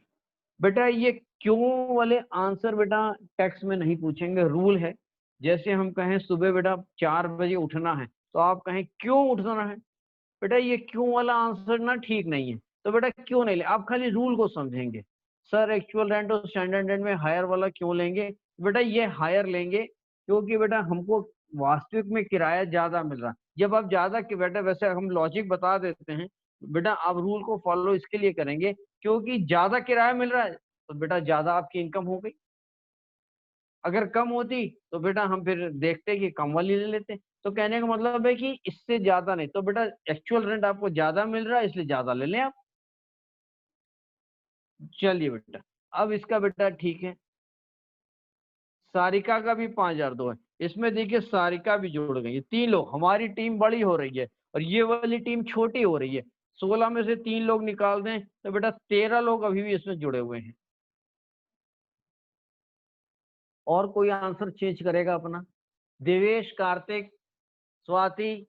S1: बेटा। ये क्यों वाले आंसर बेटा टेक्स्ट में नहीं पूछेंगे, रूल है। जैसे हम कहें सुबह बेटा 4 बजे उठना है, तो आप कहें क्यों उठना है, बेटा ये क्यों वाला आंसर ना ठीक नहीं है, तो बेटा क्यों नहीं ले, आप खाली रूल को समझेंगे। सर एक्चुअल रेंट और स्टैंडर्ड रेंट में हायर वाला क्यों लेंगे, बेटा ये हायर लेंगे क्योंकि बेटा हमको वास्तविक में किराया ज्यादा मिल रहा है। जब आप ज्यादा कि बेटा वैसे हम लॉजिक बता देते हैं, बेटा आप रूल को फॉलो इसके लिए करेंगे क्योंकि ज्यादा किराया मिल रहा है, तो बेटा ज्यादा आपकी इनकम हो गई। अगर कम होती तो बेटा हम फिर देखते कि कम वाली ले लेते। तो कहने का मतलब है कि इससे ज्यादा नहीं, तो बेटा एक्चुअल रेंट आपको ज्यादा मिल रहा है इसलिए ज्यादा ले लें आप। चलिए बेटा, अब इसका बेटा ठीक है, सारिका का भी 5,002 है। इसमें देखिए सारिका भी जोड़ गई है, 3 लोग, हमारी टीम बड़ी हो रही है और ये वाली टीम छोटी हो रही है। 16 में से 3 लोग निकाल दें तो बेटा 13 लोग अभी भी इसमें जुड़े हुए हैं। और कोई आंसर चेंज करेगा अपना? देवेश, कार्तिक, स्वाति,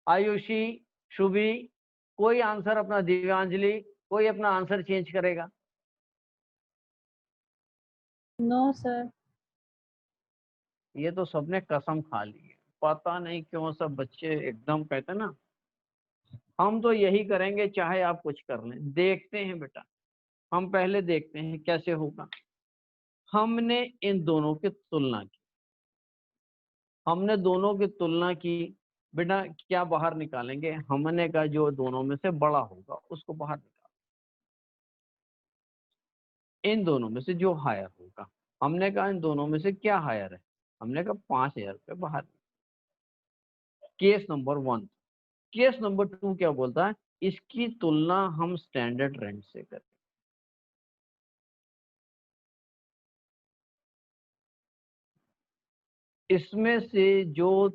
S1: आयुषी, शुभी, कोई आंसर अपना, दिव्यांजलि, कोई अपना आंसर चेंज करेगा?
S2: No sir.
S1: ये तो सबने कसम खा ली है, पता नहीं क्यों सब बच्चे एकदम कहते ना हम तो यही करेंगे चाहे आप कुछ कर लें। देखते हैं बेटा, हम पहले देखते हैं कैसे होगा। हमने इन दोनों की तुलना की, हमने दोनों की तुलना की, बेटा क्या बाहर निकालेंगे, हमने का जो दोनों में से बड़ा होगा उसको बाहर निकाल, इन दोनों में से जो हायर होगा। हमने कहा इन दोनों में से क्या हायर है, हमने कहा 5,000 रुपये बाहर। Case number 1। केस नंबर 2 क्या बोलता है, इसकी तुलना हम स्टैंडर्ड रेंट से करें। इसमें से जो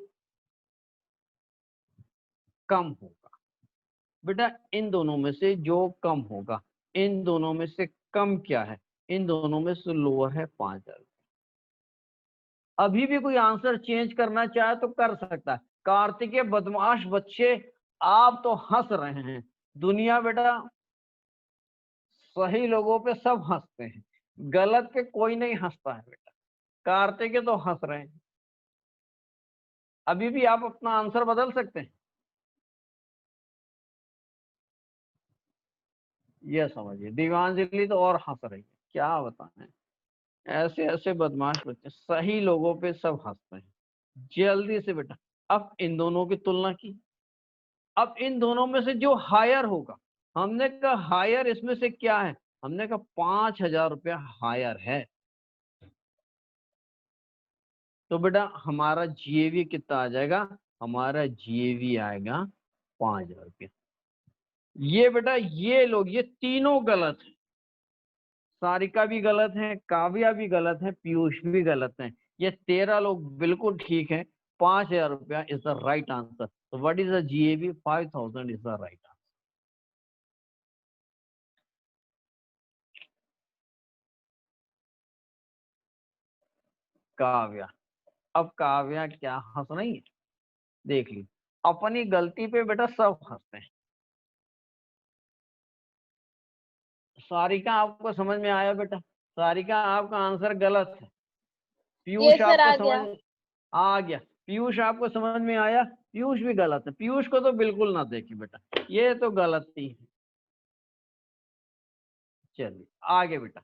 S1: कम होगा, बेटा इन दोनों में से जो कम होगा, इन दोनों में से कम क्या है, इन दोनों में से लोअर है 5,000। अभी भी कोई आंसर चेंज करना चाहे तो कर सकता है। कार्तिकेय बदमाश बच्चे, आप तो हंस रहे हैं। दुनिया बेटा सही लोगों पे सब हंसते हैं, गलत पे कोई नहीं हंसता है बेटा। कार्तिकेय तो हंस रहे हैं। अभी भी आप अपना आंसर बदल सकते हैं। ये समझिए, दिव्यांजलि तो और हंस रही है, क्या बताएं। ऐसे ऐसे बदमाश बच्चे, सही लोगों पे सब हंसते हैं। जल्दी से बेटा, अब इन दोनों की तुलना की, अब इन दोनों में से जो हायर होगा, हमने कहा हायर इसमें से क्या है, हमने कहा 5,000 रुपया हायर है। तो बेटा हमारा जीएवी कितना आ जाएगा, हमारा जीएवी आएगा 5,000 रुपया। ये बेटा ये लोग ये तीनों गलत है, सारिका भी गलत है, काव्या भी गलत है, पीयूष भी गलत है। ये 13 लोग बिल्कुल ठीक है। 5,000 रुपया इज द राइट आंसर। तो what is the GAV, 5,000 is the right answer. Kavya, अब काव्या क्या हंस रही है, देख ली, अपनी गलती पे बेटा सब हंसते हैं। सारिका आपको समझ में आया बेटा, सारिका आपका आंसर गलत है।
S2: ये
S1: पीयूष
S2: सर
S1: आपको
S2: आ
S1: समझ
S2: गया।
S1: आ गया, पीयूष आपको समझ में आया, पीयूष भी गलत है। पीयूष को तो बिल्कुल ना देखिए बेटा, ये तो गलती है। चलिए आगे बेटा,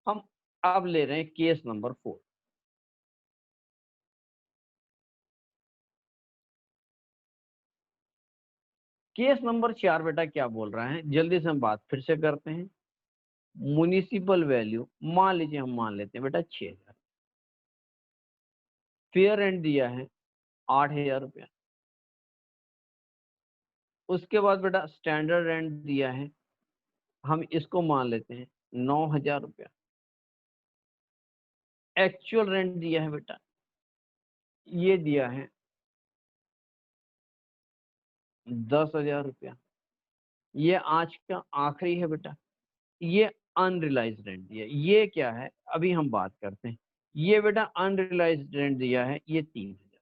S1: हम अब ले रहे हैं केस नंबर 4। केस नंबर 4 बेटा क्या बोल रहा है, जल्दी से हम बात फिर से करते हैं। म्युनिसिपल वैल्यू मान लीजिए, हम मान लेते हैं बेटा 6,000। फेयर रेंट दिया है 8,000 रुपया। उसके बाद बेटा स्टैंडर्ड रेंट दिया है, हम इसको मान लेते हैं 9,000 रुपया। एक्चुअल रेंट दिया है बेटा, ये दिया है 10,000 रुपया। ये आज का आखिरी है बेटा, ये अनरिलाइज रेंट दिया, ये क्या है अभी हम बात करते हैं। ये बेटा अनरिलाइज रेंट दिया है, ये 3,000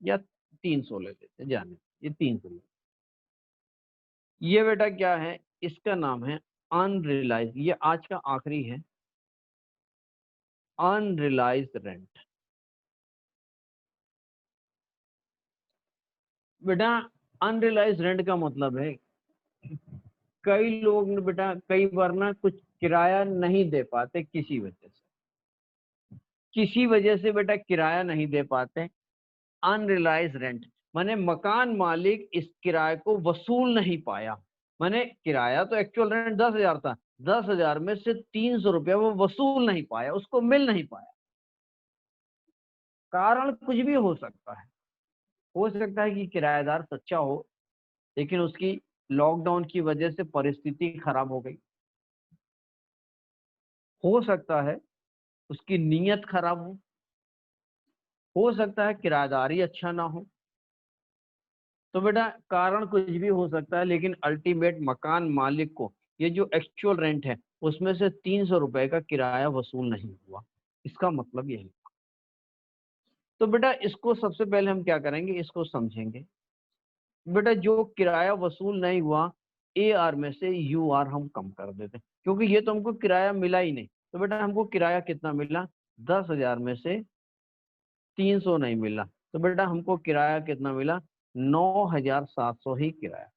S1: या 300 ले लेते हैं, जाने ये 300। ये बेटा क्या है, इसका नाम है अनरिलाइज, ये आज का आखिरी है। Unrealized rent. बेटा अनरिलाइज्ड रेंट का मतलब है कई लोग न बेटा कई बार ना कुछ किराया नहीं दे पाते किसी वजह से बेटा किराया नहीं दे पाते। अनरिलाइज रेंट माने मकान मालिक इस किराए को वसूल नहीं पाया। माने किराया तो एक्चुअल रेंट 10,000 था, 10,000 में से 300 रुपया वो वसूल नहीं पाया, उसको मिल नहीं पाया। कारण कुछ भी हो सकता है कि किराएदार सच्चा हो लेकिन उसकी लॉकडाउन की वजह से परिस्थिति खराब हो सकता है उसकी नीयत खराब हो सकता है किराएदारी अच्छा ना हो। तो बेटा कारण कुछ भी हो सकता है लेकिन अल्टीमेट मकान मालिक को ये जो एक्चुअल रेंट है उसमें से 300 रुपए का किराया वसूल नहीं हुआ। इसका मतलब यही। तो बेटा इसको सबसे पहले हम क्या करेंगे, इसको समझेंगे। बेटा जो किराया वसूल नहीं हुआ ए आर में से यू आर हम कम कर देते क्योंकि ये तो हमको किराया मिला ही नहीं। तो बेटा हमको किराया कितना मिला, 10,000 में से 300 नहीं मिला। तो बेटा हमको किराया कितना मिला, 9,700 ही किराया।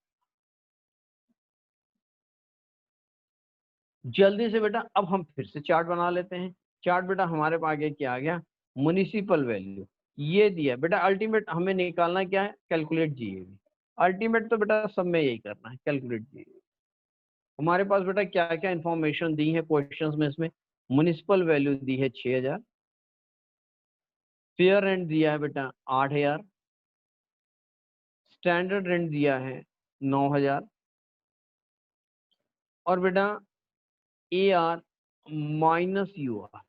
S1: जल्दी से बेटा अब हम फिर से चार्ट बना लेते हैं। चार्ट बेटा हमारे पास आगे क्या आ गया, म्युनिसिपल वैल्यू ये दिया। बेटा अल्टीमेट हमें निकालना क्या है, कैलकुलेट जीएवी। अल्टीमेट तो बेटा सब में यही करना है, कैलकुलेट जीएवी। हमारे पास बेटा क्या क्या इंफॉर्मेशन दी है क्वेश्चंस में, इसमें म्युनिसिपल वैल्यू दी है 6,000, फेयर रेंट दिया है बेटा 8,000, स्टैंडर्ड रेंट दिया है 9,000 और बेटा A R minus U R.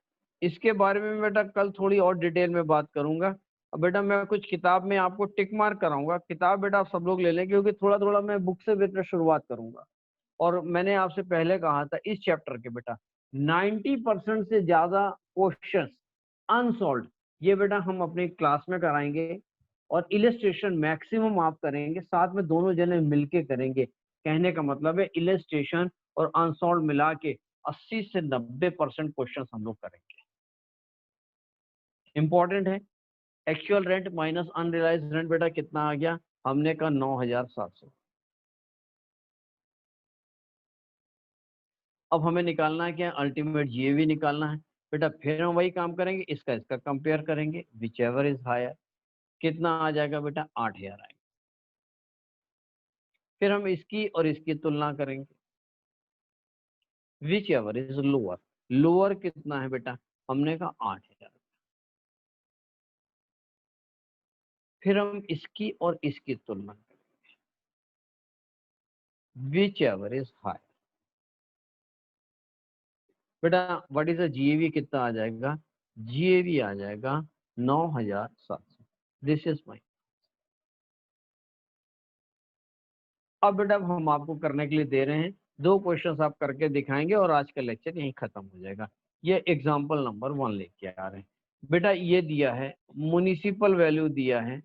S1: इसके बारे में बेटा कल थोड़ी और डिटेल में बात करूंगा। अब बेटा मैं कुछ किताब में आपको टिक मार्क कराऊंगा, किताब बेटा आप सब लोग ले लें क्योंकि थोड़ा थोड़ा मैं बुक से बेटा शुरुआत करूंगा। और मैंने आपसे पहले कहा था इस चैप्टर के बेटा 90% से ज्यादा क्वेश्चंस अनसॉल्व ये बेटा हम अपनी क्लास में कराएंगे और इलस्ट्रेशन मैक्सिमम आप करेंगे, साथ में दोनों जने मिलके करेंगे। कहने का मतलब है इलस्ट्रेशन और अनसॉल्व मिला के 80 से 90% क्वेश्चन हम लोग करेंगे। इंपॉर्टेंट है। Actual rent minus unrealised rent बेटा कितना आ गया, हमने कहा 9,700। अब हमें निकालना है क्या, अल्टीमेट जीएवी निकालना है। बेटा फिर हम वही काम करेंगे, इसका कंपेयर करेंगे, विच एवर इज हायर। कितना आ जाएगा बेटा, 8,000 आएगा। फिर हम इसकी और इसकी तुलना करेंगे, which ever is lower. Lower कितना है बेटा, हमने कहा 8,000। फिर हम इसकी और इसकी तुलना करेंगे, विच एवर इज हायर। बेटा व्हाट इज द जीएवी कितना आ जाएगा, जीएवी आ जाएगा 9,700। This is my. अब बेटा हम आपको करने के लिए दे रहे हैं, 2 क्वेश्चंस आप करके दिखाएंगे और आज का लेक्चर यहीं खत्म हो जाएगा। ये एग्जांपल नंबर 1 लेके आ रहे हैं। बेटा ये दिया है म्युनिसिपल वैल्यू दिया है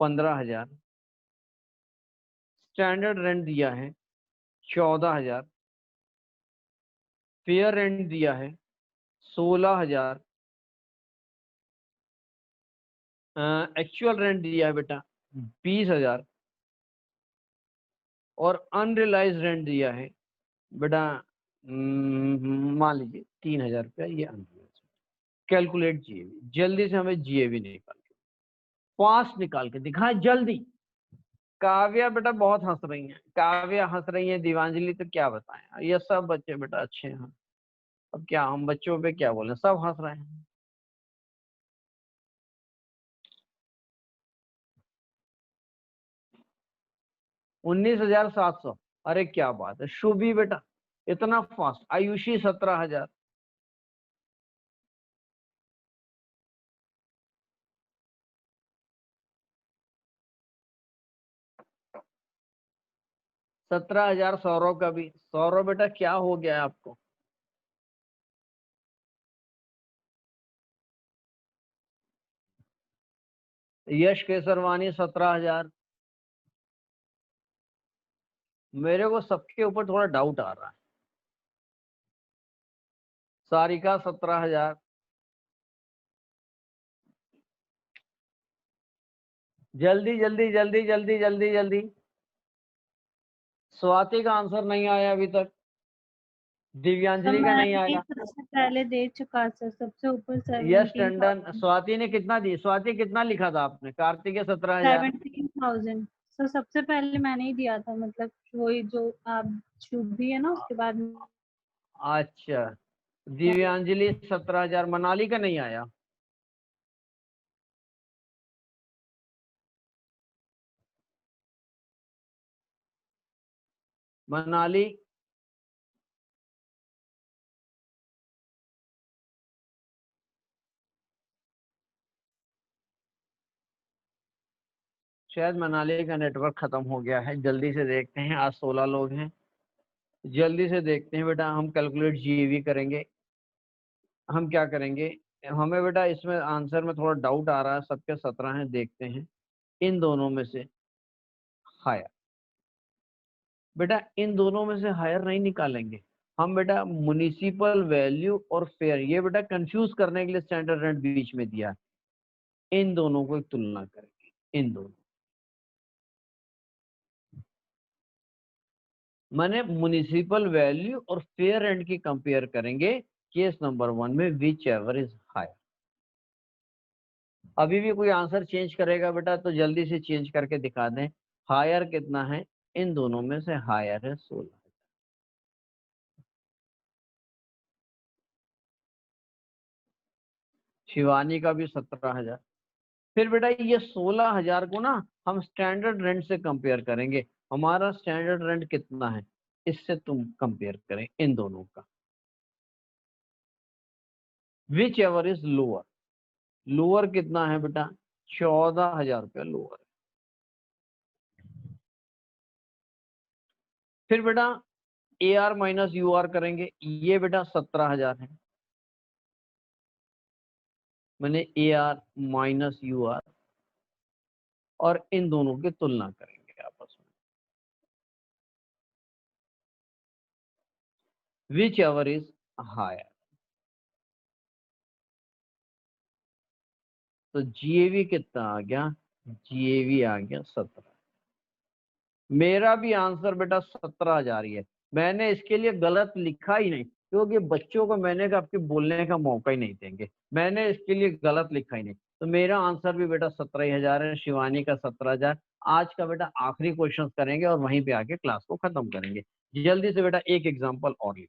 S1: 15,000, स्टैंडर्ड रेंट दिया है 14,000, फेयर रेंट दिया है 16,000, एक्चुअल रेंट दिया है बेटा 20,000 और अनरियलाइज रेंट दिया है बेटा मान लीजिए 3,000 रुपया। ये अनरियलाइज। कैलकुलेट जीएवी, जल्दी से हमें जीएवी निकाल के फास्ट निकाल के दिखाएं जल्दी। काव्या बेटा बहुत हंस रही हैं, काव्या हंस रही है, दीवांजलि तो क्या बताएं, ये सब बच्चे बेटा अच्छे हैं। अब क्या हम बच्चों पे क्या बोले, सब हंस रहे हैं। 19,700, अरे क्या बात है शुभी बेटा, इतना फास्ट। आयुषी 17,000, 17,000 सौरव का भी। सौरव बेटा क्या हो गया है आपको, यश केसरवानी 17,000। मेरे को सबके ऊपर थोड़ा डाउट आ रहा है। सारिका 17,000, जल्दी जल्दी जल्दी जल्दी जल्दी जल्दी। स्वाति का आंसर नहीं आया अभी तक,
S4: सर
S1: दिव्यांजलि का नहीं
S4: मैंने
S1: आया।
S4: सबसे पहले दे चुका सर, सबसे ऊपर
S1: यस
S4: 17,000।
S1: टंडन, स्वाति ने कितना दी? स्वाति कितना लिखा था आपने? कार्तिक 17,000।
S4: 17,000 सर, सबसे पहले मैंने ही दिया था, मतलब वही जो आप शुभ भी है ना उसके बाद में।
S1: अच्छा, दिव्यांजलि 17,000। मनाली का नहीं आया। मनाली, शायद मनाली का नेटवर्क खत्म हो गया है। जल्दी से देखते हैं, आज 16 लोग हैं। जल्दी से देखते हैं बेटा, हम कैलकुलेट जीईवी करेंगे। हम क्या करेंगे, हमें बेटा इसमें आंसर में थोड़ा डाउट आ रहा है। सबके 17 हैं, देखते हैं इन दोनों में से हायर। बेटा इन दोनों में से हायर नहीं निकालेंगे हम बेटा। म्युनिसिपल वैल्यू और फेयर, ये बेटा कंफ्यूज करने के लिए स्टैंडर्ड रेंट बीच में दिया है। इन दोनों को तुलना करेंगे, इन दोनों माने म्युनिसिपल वैल्यू और फेयर रेंट की कंपेयर करेंगे केस नंबर 1 में, विच एवर इज हायर। अभी भी कोई आंसर चेंज करेगा बेटा तो जल्दी से चेंज करके दिखा दें। हायर कितना है? इन दोनों में से हायर है 16। शिवानी का भी 17,000। फिर बेटा ये 16,000 को ना हम स्टैंडर्ड रेंट से कंपेयर करेंगे। हमारा स्टैंडर्ड रेंट कितना है, इससे तुम कंपेयर करें इन दोनों का। Whichever is lower, lower कितना है बेटा? 14,000 रुपया लोअर। फिर बेटा A R minus U R करेंगे, ये बेटा 17,000 है। मैंने A R minus U R, और इन दोनों की तुलना करेंगे आपस में। विच एवर इज हायर, तो जीएवी कितना आ गया? जीएवी आ गया 17। मेरा भी आंसर बेटा 17,000 ही है। मैंने इसके लिए गलत लिखा ही नहीं, क्योंकि बच्चों को मैंने कहा आपके बोलने का मौका ही नहीं देंगे। मैंने इसके लिए गलत लिखा ही नहीं, तो मेरा आंसर भी बेटा 17,000 है। शिवानी का 17,000। आज का बेटा आखिरी क्वेश्चन करेंगे और वहीं पे आके क्लास को खत्म करेंगे। जल्दी से बेटा एक एग्जाम्पल और लिख।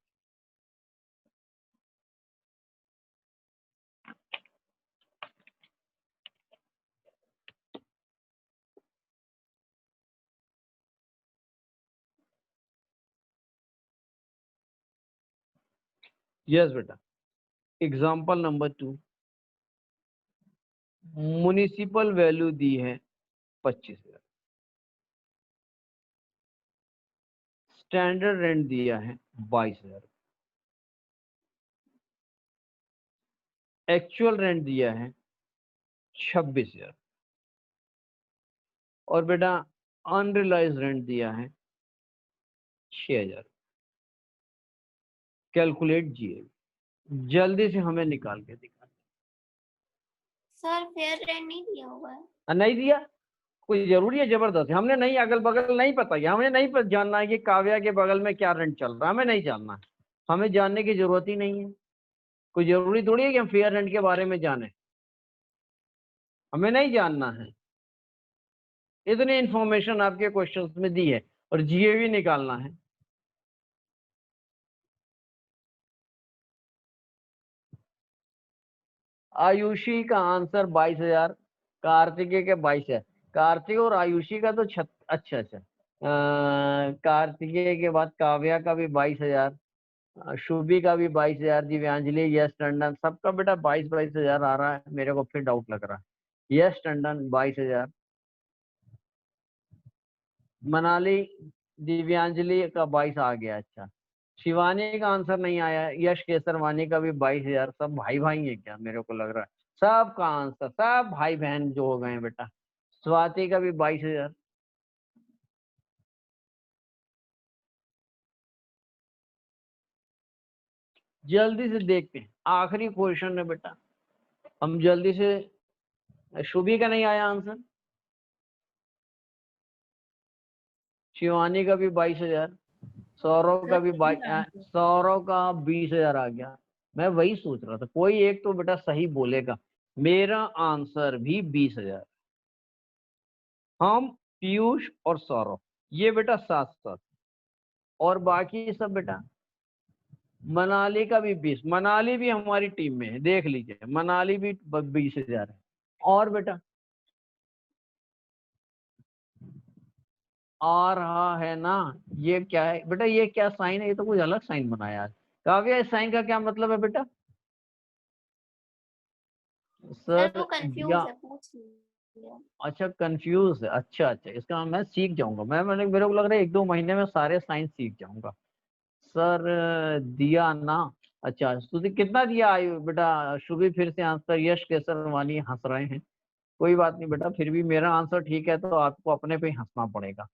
S1: यस बेटा, एग्जाम्पल नंबर 2। म्युनिसिपल वैल्यू दी है 25,000, स्टैंडर्ड रेंट दिया है 22,000, एक्चुअल रेंट दिया है 26,000, और बेटा अनरिलाइज रेंट दिया है 6,000। कैलकुलेट जीए, जल्दी से हमें निकाल के दिखा।
S5: सर फेयर रेंट नहीं दिया हुआ है।
S1: नहीं दिया, कोई जरूरी है? जबरदस्त है। हमने नहीं, अगल बगल नहीं पता, हमें नहीं जानना है कि काव्या के बगल में क्या रेंट चल रहा है। हमें नहीं जानना है, हमें जानने की जरूरत ही नहीं है। कोई जरूरी थोड़ी है कि हम फेयर रेंट के बारे में जाने, हमें नहीं जानना है। इतनी इंफॉर्मेशन आपके क्वेश्चंस में दी है, और जीए भी निकालना है। आयुषी का आंसर 22,000, कार्तिकेय के 22 है। कार्तिक और आयुषी का तो अच्छा अच्छा। कार्तिकेय के बाद काव्या का भी 22,000, शुभी का भी 22,000, दिव्यांजलि, यश टंडन, सबका बेटा 22,000 आ रहा है। मेरे को फिर डाउट लग रहा है। यश टंडन 22,000, मनाली, दिव्यांजलि का 22 आ गया। अच्छा, शिवानी का आंसर नहीं आया। यश केसरवानी का भी 22,000। सब भाई भाई है क्या? मेरे को लग रहा है सबका आंसर, सब भाई बहन जो हो गए हैं बेटा। स्वाति का भी 22,000। जल्दी से देखते हैं, आखिरी क्वेश्चन है बेटा। हम जल्दी से, शुभी का नहीं आया आंसर। शिवानी का भी 22,000, सौरव का भी सौरव का 20,000 आ गया। मैं वही सोच रहा था कोई एक तो बेटा सही बोलेगा। मेरा आंसर भी 20,000। हम, पीयूष और सौरव, ये बेटा साथ साथ, और बाकी सब बेटा। मनाली का भी 20, मनाली भी हमारी टीम में है, देख लीजिए मनाली भी 20,000 है। और बेटा आ रहा है ना, ये क्या है बेटा, ये क्या साइन है, ये तो कुछ अलग साइन बनाया है। काव्या, इस साइन का क्या मतलब है बेटा?
S5: सर
S1: सर
S5: वो कंफ्यूज है, पूछ लिया।
S1: अच्छा कंफ्यूज है, अच्छा अच्छा, इसका मैं सीख जाऊंगा। मैंने मेरे को लग रहा है 1-2 महीने में सारे साइन सीख जाऊंगा। सर दिया ना, अच्छा तुझे कितना दिया आयु बेटा? शुभी फिर से आंसर, यश केसरवानी हंस रहे हैं। कोई बात नहीं बेटा, फिर भी मेरा आंसर ठीक है तो आपको अपने पे ही हंसना पड़ेगा।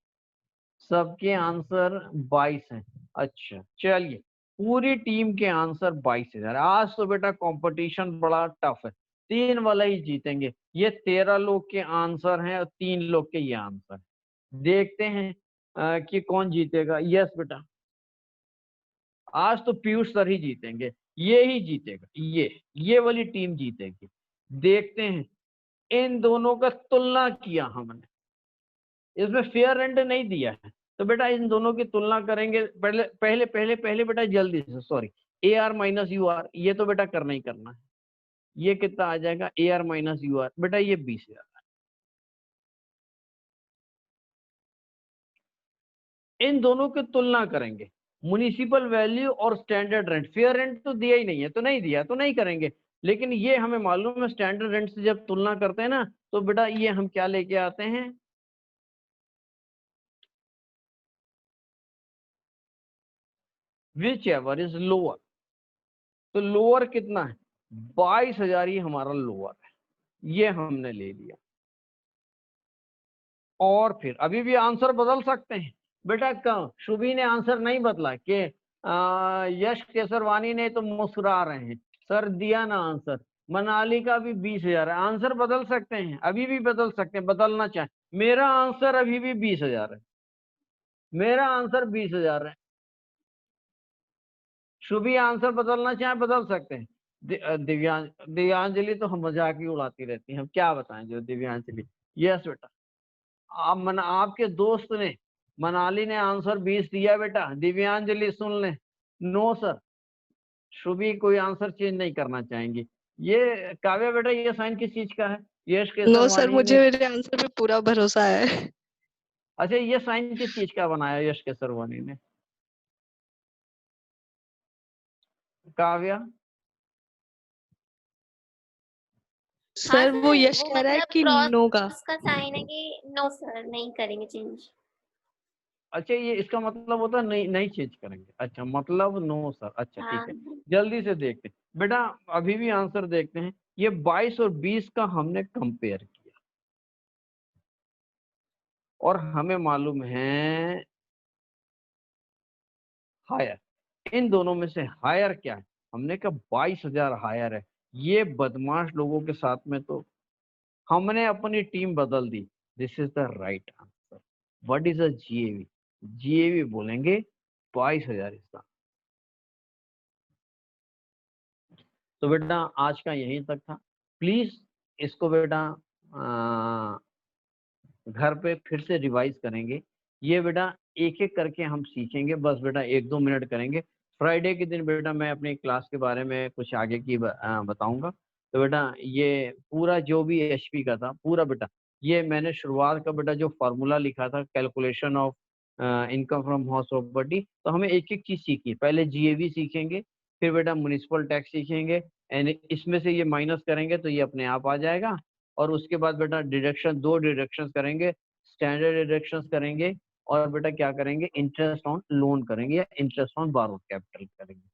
S1: सबके आंसर 22 हैं। अच्छा चलिए, पूरी टीम के आंसर 22,000। आज तो बेटा कंपटीशन बड़ा टफ है, 3 वाला ही जीतेंगे। ये 13 लोग के आंसर हैं और 3 लोग के ये आंसर। देखते हैं कि कौन जीतेगा। यस बेटा, आज तो पीयूष सर ही जीतेंगे, ये ही जीतेगा, ये वाली टीम जीतेगी। देखते हैं, इन दोनों का तुलना किया हमने, इसमें फेयर एंड नहीं दिया है, तो बेटा इन दोनों की तुलना करेंगे। पहले पहले पहले पहले बेटा जल्दी से, sorry, A R minus U R, ये तो बेटा करना ही करना है। ये कितना आ जाएगा? A R minus U R, बेटा ये 20,000। इन दोनों की तुलना करेंगे, म्युनिसिपल वैल्यू और स्टैंडर्ड रेंट। फेयर रेंट तो दिया ही नहीं है, तो नहीं दिया तो नहीं करेंगे, लेकिन ये हमें मालूम है स्टैंडर्ड रेंट से जब तुलना करते हैं ना, तो बेटा ये हम क्या लेके आते हैं? Which ever is lower. तो लोअर कितना है? 22,000 ही हमारा लोअर है, ये हमने ले लिया। और फिर अभी भी आंसर बदल सकते हैं बेटा। शुभी ने आंसर नहीं बदला कि यश केसरवानी ने तो मुस्कुरा रहे हैं, सर दिया ना आंसर। मनाली का भी 20,000 है, आंसर बदल सकते हैं, अभी भी बदल सकते हैं, बदलना चाहें। मेरा आंसर अभी भी 20,000 है, मेरा आंसर 20,000 है। शुभी आंसर बदलना चाहे बदल सकते हैं। दिव्यांजलि तो हम मजाक ही उड़ाती रहती हैं, हम क्या बताएं जो दिव्यांजलि। यस बेटा, आपके दोस्त ने, मनाली ने आंसर 20 दिया बेटा। दिव्यांजलि सुन ले, नो सर, शुभी कोई आंसर चेंज नहीं करना चाहेंगी। ये काव्या बेटा, ये साइन किस चीज का है? यश
S6: नो सर,
S1: केसरवानी
S6: मुझे
S1: ने,
S6: मेरे आंसर पे पूरा भरोसा है।
S1: अच्छा ये साइन किस चीज का बनाया यश केसरवानी ने? काव्या,
S5: हाँ
S6: सर
S5: सर,
S6: वो यश
S5: वो
S6: कह रहा है
S5: मतलब
S6: कि नो का।
S5: क्रॉस का साइन है कि नो सर नहीं करेंगे चेंज।
S1: अच्छा ये इसका मतलब होता है नहीं नहीं चेंज करेंगे, अच्छा मतलब नो सर, अच्छा ठीक
S5: हाँ
S1: है। जल्दी से देखते हैं बेटा, अभी भी आंसर देखते हैं। ये 22 और 20 का हमने कंपेयर किया और हमें मालूम है हायर। इन दोनों में से हायर क्या है? हमने कहा 22,000 हायर है। ये बदमाश लोगों के साथ में तो हमने अपनी टीम बदल दी। This is the right answer. What is a GAV? GAV बोलेंगे 22,000 इसका। तो बेटा आज का यहीं तक था। प्लीज इसको बेटा घर पे फिर से रिवाइज करेंगे। ये बेटा एक एक करके हम सीखेंगे, बस बेटा 1-2 मिनट करेंगे। फ्राइडे के दिन बेटा मैं अपनी क्लास के बारे में कुछ आगे की बताऊंगा। तो बेटा ये पूरा जो भी एचपी का था पूरा बेटा, ये मैंने शुरुआत का बेटा जो फॉर्मूला लिखा था, calculation of income from house property, तो हमें एक एक चीज सीखी। पहले जीएवी सीखेंगे, फिर बेटा म्युनिसिपल टैक्स सीखेंगे, एंड इसमें से ये माइनस करेंगे तो ये अपने आप आ जाएगा। और उसके बाद बेटा डिडक्शन, 2 डिडक्शन करेंगे, स्टैंडर्ड डिडक्शन करेंगे, और बेटा क्या करेंगे? इंटरेस्ट ऑन लोन करेंगे या इंटरेस्ट ऑन बारोड कैपिटल करेंगे।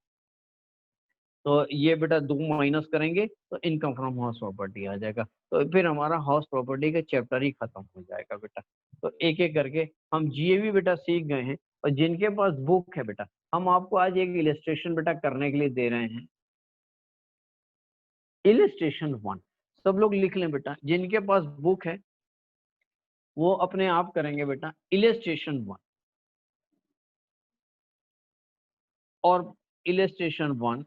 S1: तो ये बेटा 2 माइनस करेंगे तो इनकम फ्रॉम हाउस प्रॉपर्टी आ जाएगा। तो फिर हमारा हाउस प्रॉपर्टी का चैप्टर ही खत्म हो जाएगा बेटा। तो एक एक करके हम जीएवी बेटा सीख गए हैं। और जिनके पास बुक है बेटा, हम आपको आज एक इलिस्ट्रेशन बेटा करने के लिए दे रहे हैं। इलिस्ट्रेशन 1 सब लोग लिख लें बेटा, जिनके पास बुक है वो अपने आप करेंगे बेटा। इलिस्ट्रेशन 1, और इलस्ट्रेशन 1,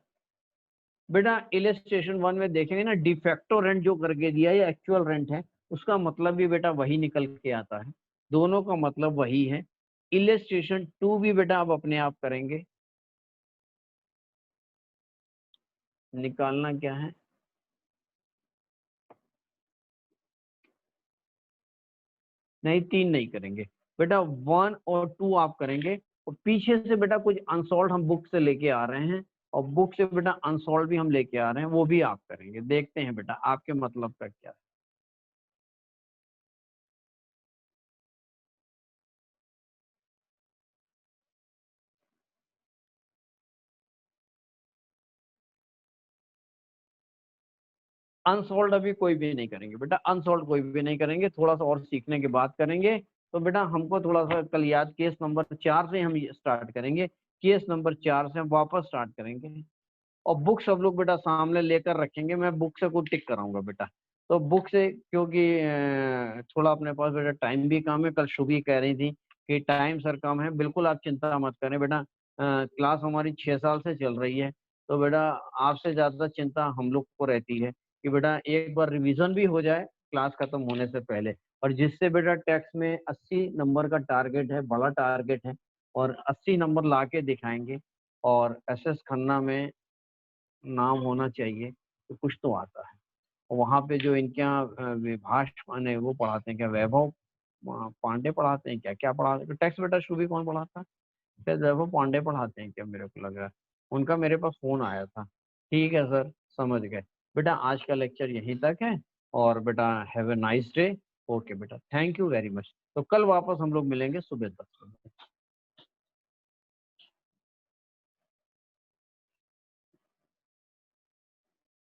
S1: बेटा इलस्ट्रेशन 1 में देखेंगे ना, डिफेक्टो रेंट जो करके दिया है एक्चुअल रेंट है, उसका मतलब भी बेटा वही निकल के आता है, दोनों का मतलब वही है। इलस्ट्रेशन 2 भी बेटा आप अपने आप करेंगे, निकालना क्या है, नहीं 3 नहीं करेंगे बेटा, 1 और 2 आप करेंगे। और पीछे से बेटा कुछ अनसॉल्व हम बुक से लेके आ रहे हैं, और बुक से बेटा अनसॉल्व भी हम लेके आ रहे हैं, वो भी आप करेंगे। देखते हैं बेटा आपके मतलब का क्या है। अनसॉल्व अभी कोई भी नहीं करेंगे बेटा, अनसॉल्व कोई भी नहीं करेंगे, थोड़ा सा और सीखने के बाद करेंगे। तो बेटा हमको थोड़ा सा कल याद, केस नंबर 4 से हम स्टार्ट करेंगे, केस नंबर 4 से हम वापस स्टार्ट करेंगे। और बुक सब लोग बेटा सामने लेकर रखेंगे, मैं बुक से कुछ टिक कराऊंगा बेटा। तो बुक से, क्योंकि थोड़ा अपने पास बेटा टाइम भी कम है, कल शुभी कह रही थी कि टाइम सर कम है, बिल्कुल आप चिंता मत करें बेटा। क्लास हमारी 6 साल से चल रही है, तो बेटा आपसे ज़्यादा चिंता हम लोग को रहती है कि बेटा एक बार रिवीजन भी हो जाए क्लास खत्म होने से पहले। और जिससे बेटा टेक्स्ट में 80 नंबर का टारगेट है, बड़ा टारगेट है, और 80 नंबर ला के दिखाएंगे। और एसएस खन्ना में नाम होना चाहिए, तो कुछ तो आता है। वहाँ पे जो इनके यहाँ विभाष माने वो पढ़ाते हैं क्या, वैभव पांडे पढ़ाते हैं क्या, क्या पढ़ाते हैं टेक्स्ट बेटा, शुभी कौन पढ़ाता है, शायद वैभव पांडे पढ़ाते हैं क्या, मेरे को लग रहा है। उनका मेरे पास फोन आया था। ठीक है सर, समझ गए बेटा, आज का लेक्चर यहीं तक है। और बेटा have a nice day. Okay बेटा, थैंक यू वेरी मच। तो कल वापस हम लोग मिलेंगे सुबह 10 बजे।